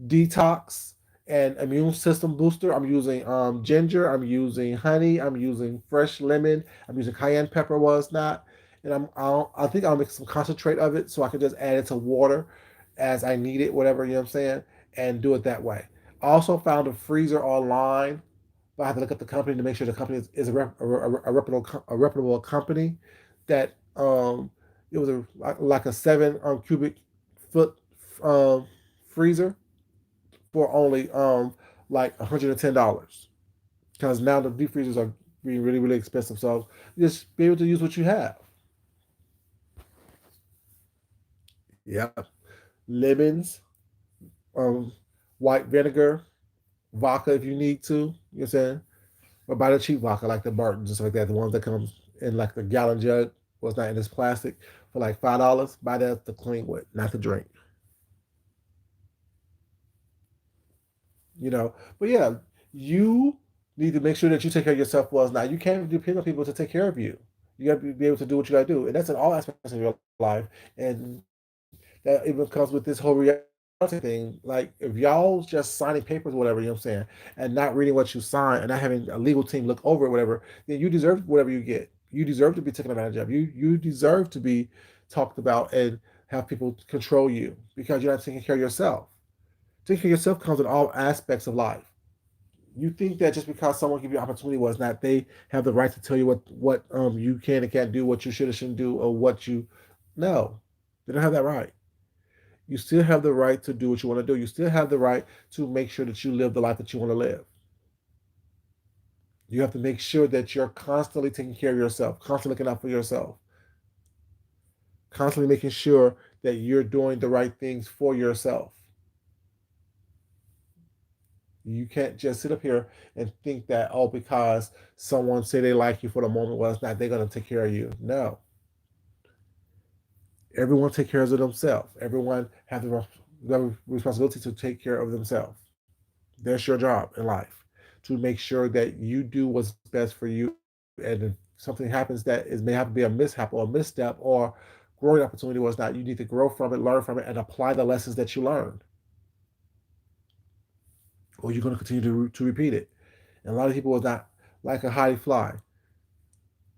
detox and immune system booster. I'm using ginger. I'm using honey. I'm using fresh lemon. I'm using cayenne pepper. Was not, and I think I'll make some concentrate of it so I can just add it to water as I need it, whatever, you know what I'm saying, and do it that way. I also found a freezer online, but I have to look at the company to make sure the company is a reputable company. That it was like a 7 cubic foot um, freezer for only like $110, because now the deep freezers are being really really expensive. So just be able to use what you have. Yeah, lemons, um, white vinegar, vodka if you need to. You know what I'm saying? Or buy the cheap vodka like the Bartons and stuff like that. The ones that come in like the gallon jug, was not in this plastic, for like $5. Buy that to clean with, not to drink. You know. But yeah, you need to make sure that you take care of yourself. Was not. You can't depend on people to take care of you. You got to be able to do what you got to do, and that's in all aspects of your life. And that even comes with this whole reality thing. Like if y'all just signing papers, or whatever, you know what I'm saying, and not reading what you sign, and not having a legal team look over it, whatever, then you deserve whatever you get. You deserve to be taken advantage of. You deserve to be talked about and have people control you because you're not taking care of yourself. Taking care of yourself comes in all aspects of life. You think that just because someone give you opportunity, was not they have the right to tell you what you can and can't do, what you should or shouldn't do, or what you no, they don't have that right. You still have the right to do what you want to do. You still have the right to make sure that you live the life that you want to live. You have to make sure that you're constantly taking care of yourself, constantly looking out for yourself, constantly making sure that you're doing the right things for yourself. You can't just sit up here and think that, oh, because someone say they like you for the moment, well, it's not, they're going to take care of you. No. Everyone take care of themselves. Everyone have the responsibility to take care of themselves. That's your job in life, to make sure that you do what's best for you and something happens that is may have to be a mishap or a misstep or growing opportunity was not. You need to grow from it, learn from it, and apply the lessons that you learned, or you're going to continue to repeat it. And a lot of people was not like a high fly.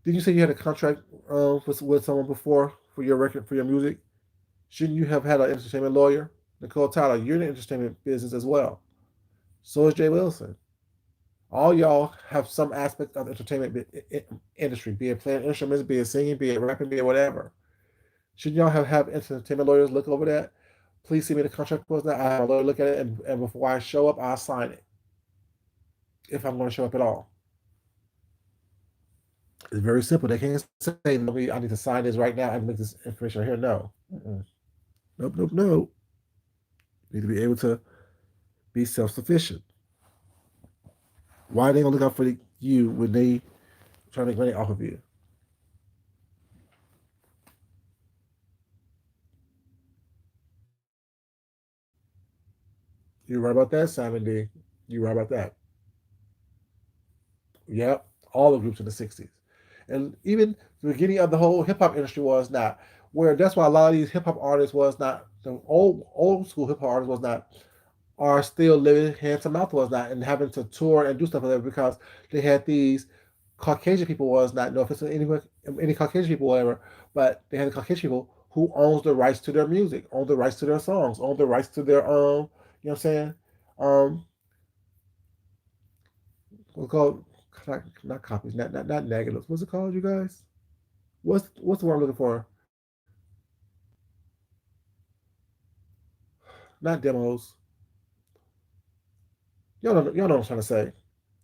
Did you say you had a contract with someone before for your record for your music? Shouldn't you have had an entertainment lawyer? Nicole Tyler, you're in the entertainment business as well. So is Jay Wilson. All y'all have some aspect of the entertainment industry, be it playing instruments, be it singing, be it rapping, be it whatever. Shouldn't y'all have entertainment lawyers look over that? Please see me the contract was that. I have a lawyer look at it, and before I show up, I'll sign it if I'm going to show up at all. It's very simple. They can't say, I need to sign this right now and make this information right here. No. Mm-mm. Nope, nope, nope. You need to be able to be self sufficient. Why are they going to look out for you when they trying to make money off of you? You're right about that, Simon D. You're right about that. Yep. All the groups in the 60s. And even the beginning of the whole hip hop industry was not where that's why a lot of these hip hop artists was not the old school hip hop artists was not are still living hand to mouth was not and having to tour and do stuff like that because they had these Caucasian people was not no offense to any Caucasian people whatever, but they had the Caucasian people who owns the rights to their music, own the rights to their songs, own the rights to their you know what I'm saying? Um what's it called not copies, not negatives. What's it called, you guys? What's the word I'm looking for? Not demos. Y'all know what I'm trying to say.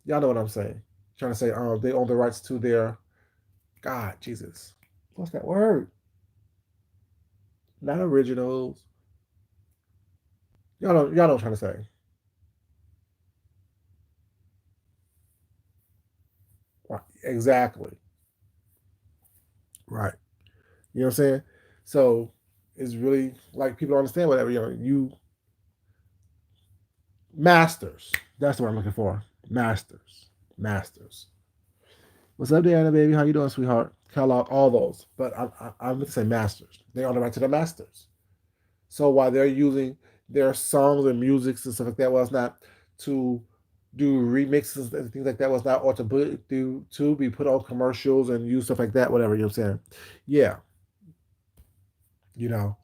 Y'all know what I'm saying. Trying to say they own the rights to their God, Jesus. What's that word? Not originals. Y'all know what I'm trying to say. Right. Exactly. Right. You know what I'm saying? So it's really like people don't understand whatever, you masters. That's what I'm looking for. Masters. Masters. What's up, Diana, baby? How you doing, sweetheart? Catalog, all those. But I'm going to say masters. They own the right to the masters. So while they're using their songs and musics and stuff like that was not to do remixes and things like that was not, or to be put on commercials and use stuff like that, whatever, you know what I'm saying? Yeah, you know,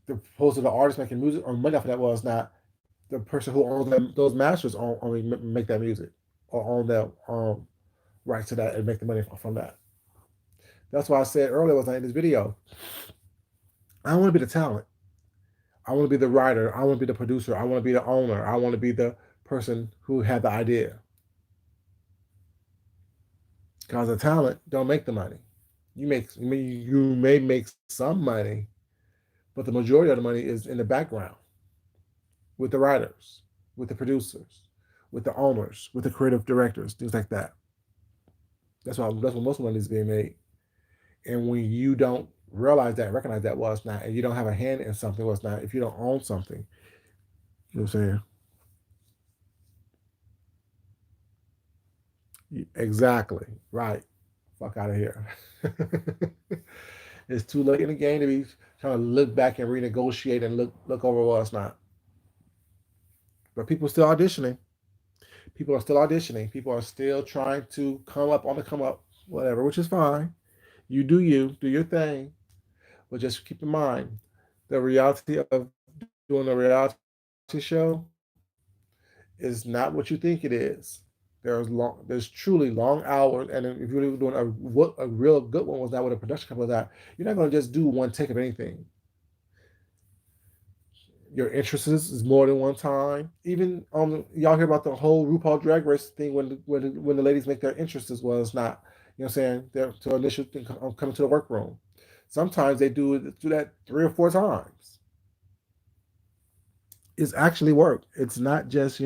the opposed to the artist making music or money off of that was not the person who owns those masters only make that music or own that right to that and make the money from that. That's why I said earlier was like in this video, I want to be the talent. I want to be the writer. I want to be the producer. I want to be the owner. I want to be the person who had the idea. Because the talent don't make the money. You may make some money, but the majority of the money is in the background with the writers, with the producers, with the owners, with the creative directors, things like that. That's what most money is being made. And when you don't realize that, recognize that was not, and you don't have a hand in something was not, if you don't own something, you know what I'm saying? Exactly. Right. Fuck out of here. It's too late in the game to be trying to look back and renegotiate and look over what's not. But people are still auditioning. People are still auditioning. People are still trying to come up on the come up, whatever, which is fine. You, do your thing. But just keep in mind the reality of doing a reality show is not what you think it is. There's truly long hours, and if you're doing a real good one was not with a production company that you're not going to just do one take of anything. Your interests is more than one time. Even y'all hear about the whole RuPaul Drag Race thing when the ladies make their interests as well as not. You know what I'm saying? They're to initial coming to the workroom. Sometimes they do that 3 or 4 times. It's actually work. It's not just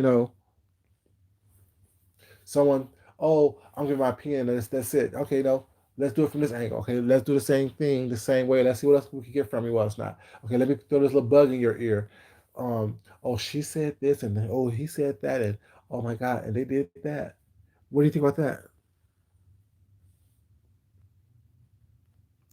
someone, oh, I'm giving my opinion. That's it. Okay, no, let's do it from this angle. Okay, let's do the same thing the same way. Let's see what else we can get from you. What's not. Okay, let me throw this little bug in your ear. Oh, she said this, and oh, he said that, and oh my God, and they did that. What do you think about that?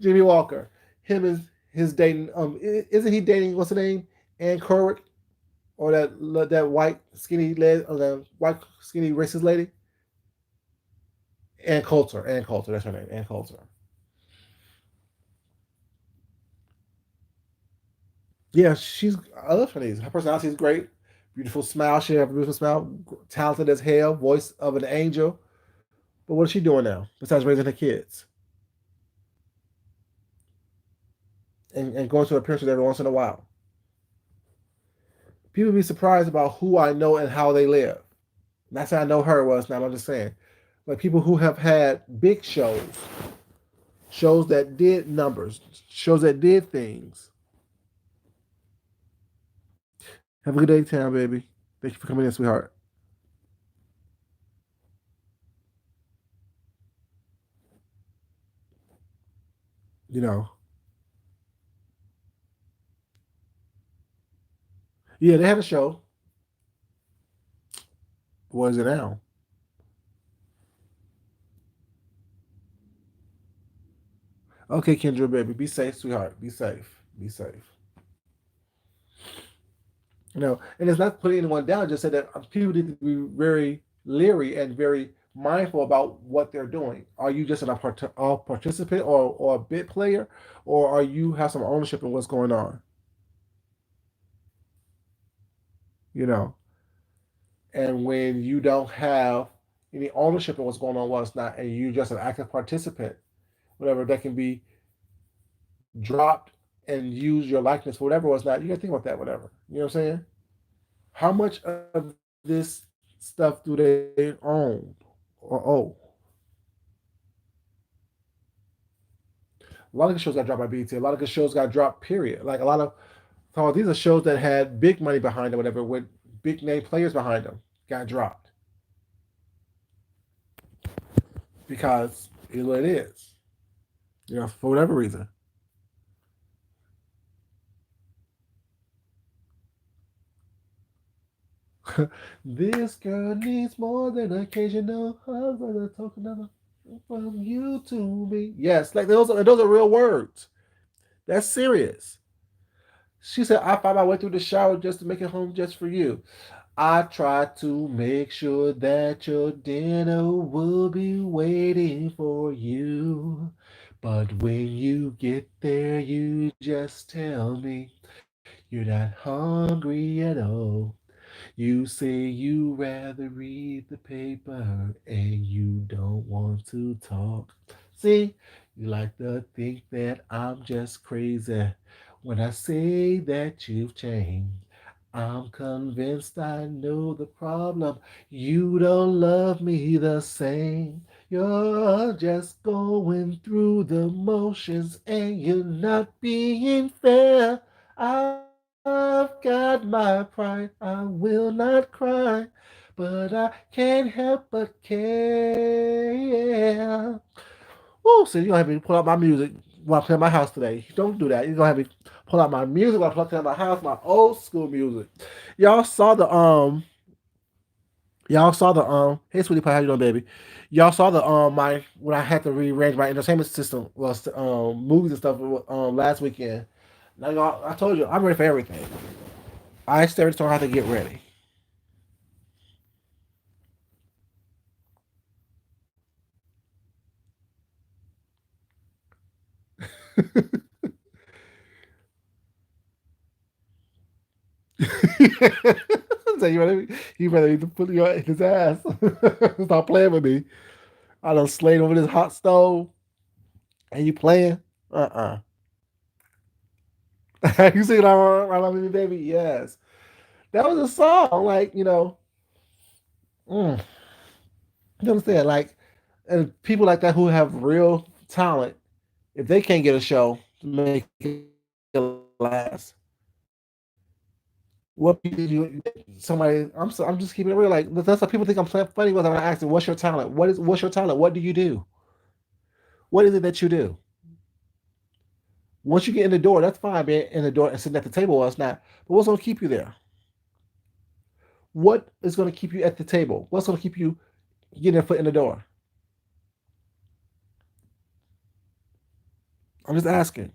Jimmy Walker. Him is his dating. Isn't he dating? What's her name? Ann Couric, or that white skinny lady, or that white skinny racist lady? Ann Coulter. Ann Coulter. That's her name. Ann Coulter. Yeah, she's. I love Shanice. Her personality is great. Beautiful smile. She has a beautiful smile. Talented as hell. Voice of an angel. But what is she doing now besides raising her kids and going to appearances every once in a while? People be surprised about who I know and how they live. Not saying I know her was not. I'm just saying, like people who have had big shows, shows that did numbers, shows that did things. Have a good day, town baby. Thank you for coming in, sweetheart. You know, yeah, they had a show. What is it now? Okay, Kendra, baby, be safe, sweetheart. Be safe. Be safe. And it's not putting anyone down. Just said that people need to be very leery and very mindful about what they're doing. Are you just a participant or a bit player, or are you have some ownership in what's going on? You know, and when you don't have any ownership in what's going on, what's not, and you just an active participant, whatever that can be dropped and use your likeness for whatever was not. You got to think about that. Whatever. You know what I'm saying? How much of this stuff do they own or owe? A lot of good shows got dropped by BT. A lot of good shows got dropped. Period. Like a lot of so these are shows that had big money behind them, whatever, with big name players behind them, got dropped because it's what it is. For whatever reason. This girl needs more than occasional hugs or the token of from you to me. Yes, like those are real words. That's serious. She said, I found my way through the shower just to make it home just for you. I tried to make sure that your dinner will be waiting for you. But when you get there, you just tell me you're not hungry at all. You say you rather read the paper and you don't want to talk. See, you like to think that I'm just crazy when I say that you've changed. I'm convinced I know the problem. You don't love me the same. You're just going through the motions and you're not being fair. I've got my pride. I will not cry, but I can't help but care. Oh, so you're gonna have me pull out my music while I play my house today. Don't do that. You're gonna have me pull out my music while I play my house, my old school music. Y'all saw the y'all saw the hey sweetie pie, how you doing, baby? Y'all saw the my when I had to rearrange my entertainment system was movies and stuff last weekend. Now y'all, I told you I'm ready for everything. I started to have to get ready. So you better need to put your in his ass. Stop playing with me. I done slayed over this hot stove and you playing? You sing I love you, baby. Yes. That was a song. Like, mm, you understand? Like, and people like that who have real talent, if they can't get a show to make it last, what somebody I'm just keeping it real. Like that's what people think I'm funny with when I ask them, what's your talent? What's your talent? What do you do? What is it that you do? Once you get in the door, that's fine being in the door and sitting at the table or it's not. But what's gonna keep you there? What is gonna keep you at the table? What's gonna keep you getting a foot in the door? I'm just asking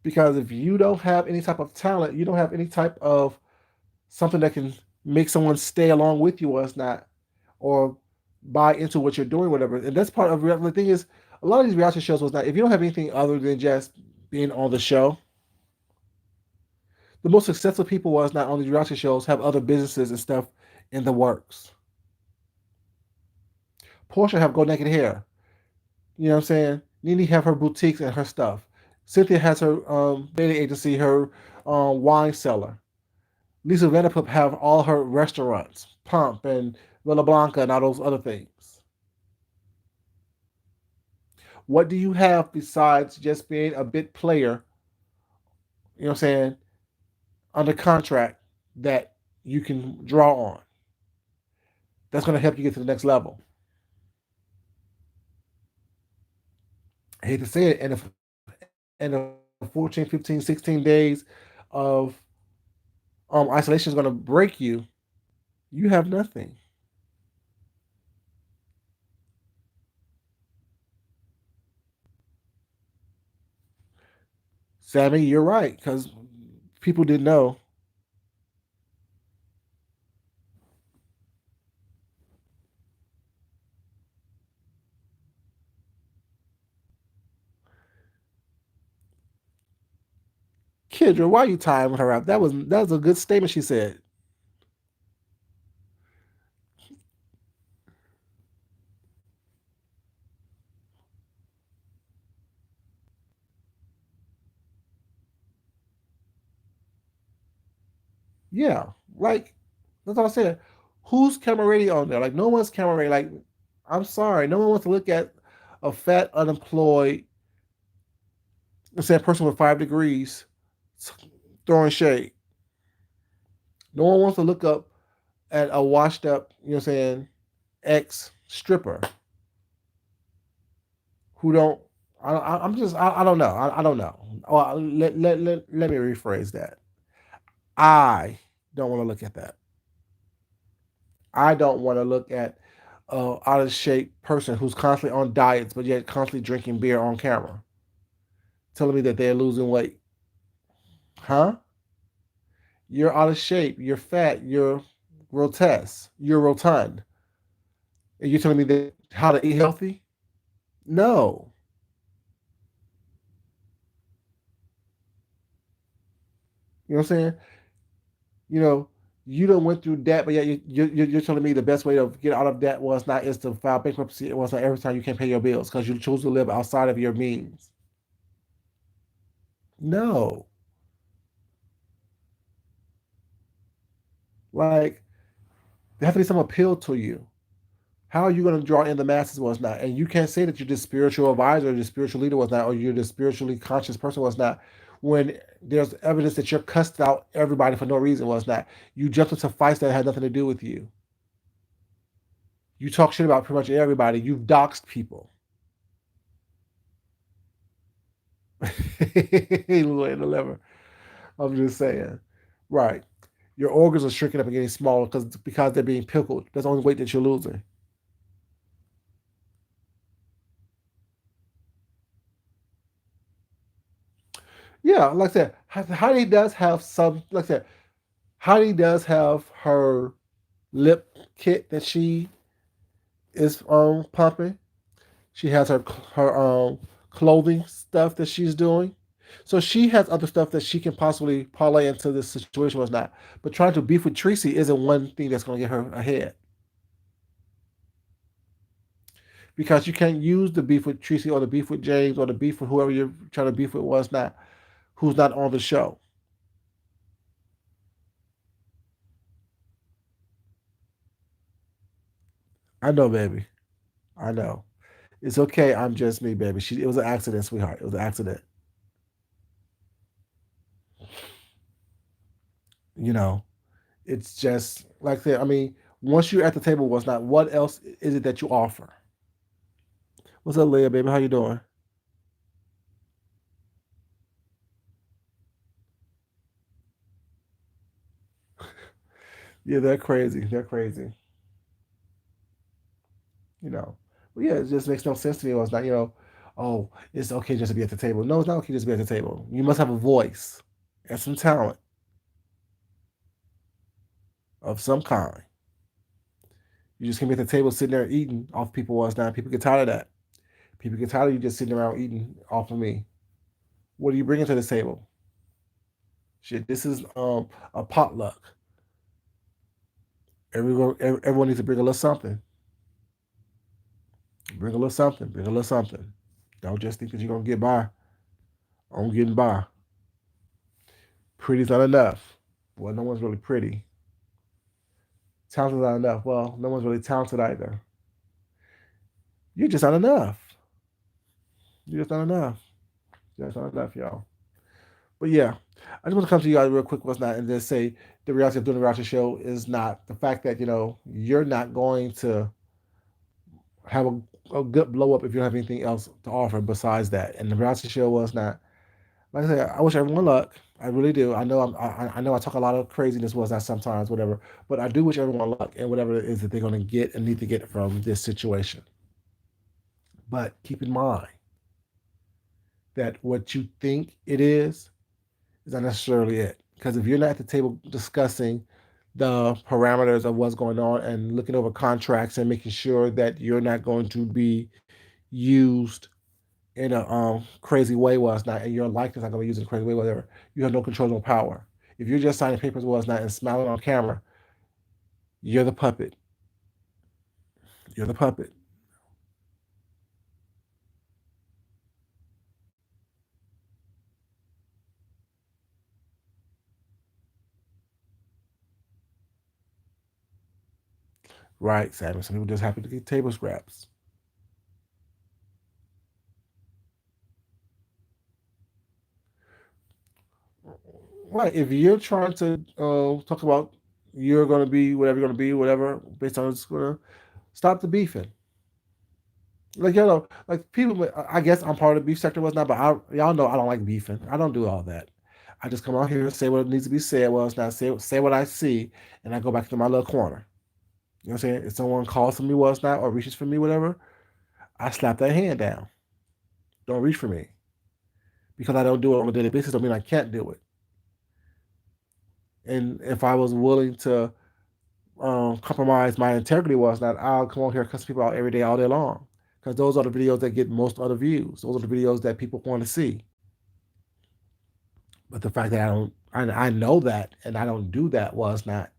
because if you don't have any type of talent, you don't have any type of something that can make someone stay along with you or it's not, or buy into what you're doing, whatever. And that's part of the thing is a lot of these reality shows was not if you don't have anything other than just being on the show. The most successful people was not on these reality shows have other businesses and stuff in the works. Portia have go naked hair. You know what I'm saying? Nene have her boutiques and her stuff. Cynthia has her dating agency, her wine cellar. Lisa Vanderpump have all her restaurants, Pump and Villa Blanca and all those other things. What do you have besides just being a bit player, you know what I'm saying, under contract that you can draw on? That's going to help you get to the next level. I hate to say it, and the 14, 15, 16 days of isolation is going to break you. You have nothing. Sammy, you're right, because people didn't know. Kendra, why are you timing her out? That was a good statement she said. Yeah, like that's all I said. Who's camera ready on there? Like no one's camera ready. Like I'm sorry, no one wants to look at a fat, unemployed, let's say a person with 5 degrees throwing shade. No one wants to look up at a washed up, you know what I'm saying, ex stripper who don't. I'm just I don't know. I don't know. Well, let me rephrase that. I don't want to look at that. I don't want to look at out of shape person who's constantly on diets but yet constantly drinking beer on camera, telling me that they're losing weight. Huh? You're out of shape. You're fat. You're grotesque. You're rotund. And you're telling me that how to eat healthy? No. You know what I'm saying? You know, you don't went through that, but yet you're telling me the best way to get out of debt was not is to file bankruptcy. It was not every time you can't pay your bills because you chose to live outside of your means. No. Like, there has to be some appeal to you. How are you going to draw in the masses was not? And you can't say that you're the spiritual advisor or the spiritual leader was not, or you're the spiritually conscious person was not, when there's evidence that you're cussed out everybody for no reason was not. You jumped into fights that had nothing to do with you. You talk shit about pretty much everybody. You've doxed people. Louis the liver. I'm just saying. Right. Your organs are shrinking up and getting smaller because they're being pickled. That's the only weight that you're losing. Yeah, like I said, Heidi does have some. Like I said, Heidi does have her lip kit that she is pumping. She has her clothing stuff that she's doing. So she has other stuff that she can possibly parlay into this situation was not. But trying to beef with Tracy isn't one thing that's going to get her ahead because you can't use the beef with Tracy or the beef with James or the beef with whoever you're trying to beef with was not who's not on the show. I know, baby. I know. It's okay. I'm just me, baby. It was an accident, sweetheart. It was an accident. You know, it's just like that. I mean, once you're at the table, what's not? What else is it that you offer? What's up, Leah, baby? How you doing? Yeah, they're crazy. They're crazy. You know. But yeah, it just makes no sense to me. It was not. You know, oh, it's okay just to be at the table. No, it's not okay just to be at the table. You must have a voice and some talent of some kind. You just can't be at the table sitting there eating off people all the time. People get tired of that. People get tired of you just sitting around eating off of me. What are you bringing to the table? Shit, this is a potluck. Everyone needs to bring a little something. Bring a little something. Bring a little something. Don't just think that you're gonna get by on getting by. Pretty's not enough. Well, no one's really pretty. Talented's not enough. Well, no one's really talented either. You're just not enough. You're just not enough. You're just not enough, y'all. But yeah, I just want to come to you guys real quick, what's not, and just say the reality of doing a reality show is not the fact that you're not going to have a good blow up if you don't have anything else to offer besides that. And the reality show was not. Like I said, I wish everyone luck. I really do. I know I talk a lot of craziness was that sometimes, whatever. But I do wish everyone luck and whatever it is that they're going to get and need to get from this situation. But keep in mind that what you think it is not necessarily it. Because if you're not at the table discussing the parameters of what's going on and looking over contracts and making sure that you're not going to be used in a crazy way was not, and your likeness not going to be used in a crazy way, whatever, you have no control, no power. If you're just signing papers was not and smiling on camera, you're the puppet. You're the puppet. Right, Sammy. Some people just happen to get table scraps. Right. If you're trying to talk about you're going to be whatever you're going to be, whatever, based on it's going to stop the beefing. Like like people. I guess I'm part of the beef sector was not, but y'all know I don't like beefing. I don't do all that. I just come out here and say what needs to be said. Well, it's not say what I see, and I go back to my little corner. You know what I'm saying? If someone calls for me, well, it's not, or reaches for me, whatever, I slap that hand down. Don't reach for me because I don't do it on a daily basis. Don't mean I can't do it. And if I was willing to compromise my integrity, was not, I'll come on here and cuss people out every day, all day long, because those are the videos that get most other views. Those are the videos that people want to see. But the fact that I know that, and I don't do that was not.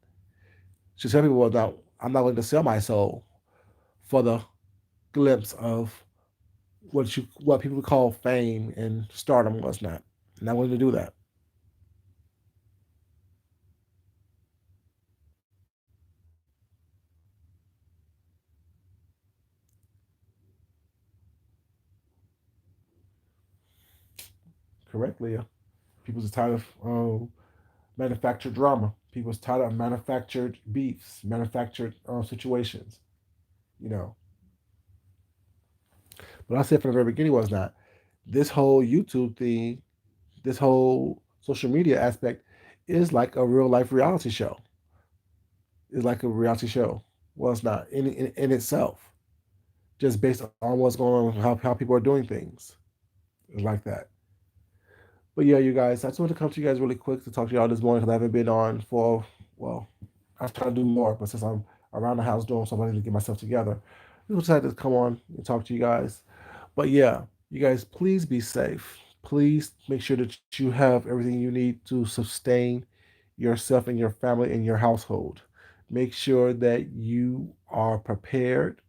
So some people, well, no, I'm not willing to sell my soul for the glimpse of what people call fame and stardom was not. I'm not willing to do that. Correctly, yeah. People's tired of manufactured drama. People's tired of manufactured beefs, manufactured situations. You know, but I said from the very beginning was not this whole YouTube thing, this whole social media aspect is like a real life reality show. It's like a reality show. Well, it's not in itself, just based on what's going on, how people are doing things. It's like that. But yeah, you guys, I just want to come to you guys really quick to talk to y'all this morning because I haven't been on for, well, I was trying to do more, but since I'm around the house doing something, I need to get myself together. I just decided to come on and talk to you guys. But yeah, you guys, please be safe. Please make sure that you have everything you need to sustain yourself and your family and your household. Make sure that you are prepared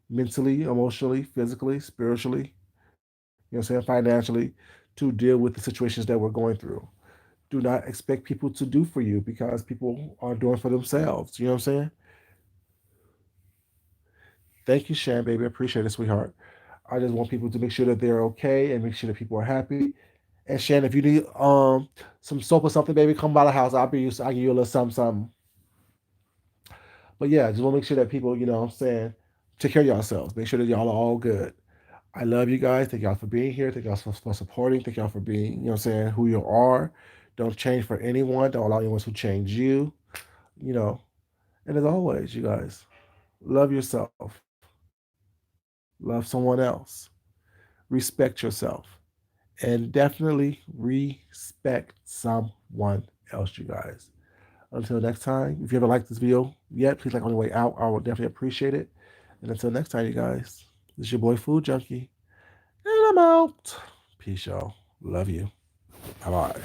mentally, emotionally, physically, spiritually, you know what I'm saying, financially, to deal with the situations that we're going through. Do not expect people to do for you because people are doing for themselves. You know what I'm saying? Thank you, Shan, baby. I appreciate it, sweetheart. I just want people to make sure that they're okay and make sure that people are happy. And Shan, if you need some soap or something, baby, come by the house. I'll give you a little something, something. But yeah, just want to make sure that people, you know what I'm saying, take care of yourselves. Make sure that y'all are all good. I love you guys. Thank y'all for being here. Thank y'all for supporting. Thank y'all for being, you know what I'm saying, who you are. Don't change for anyone. Don't allow anyone to change you, you know. And as always, you guys, love yourself. Love someone else. respect yourself, and definitely respect someone else, you guys. Until next time, if you haven't liked this video yet, please like on the way out. I will definitely appreciate it. And until next time, you guys, this is your boy Food Junkie, and I'm out. Peace, y'all. Love you. Bye bye.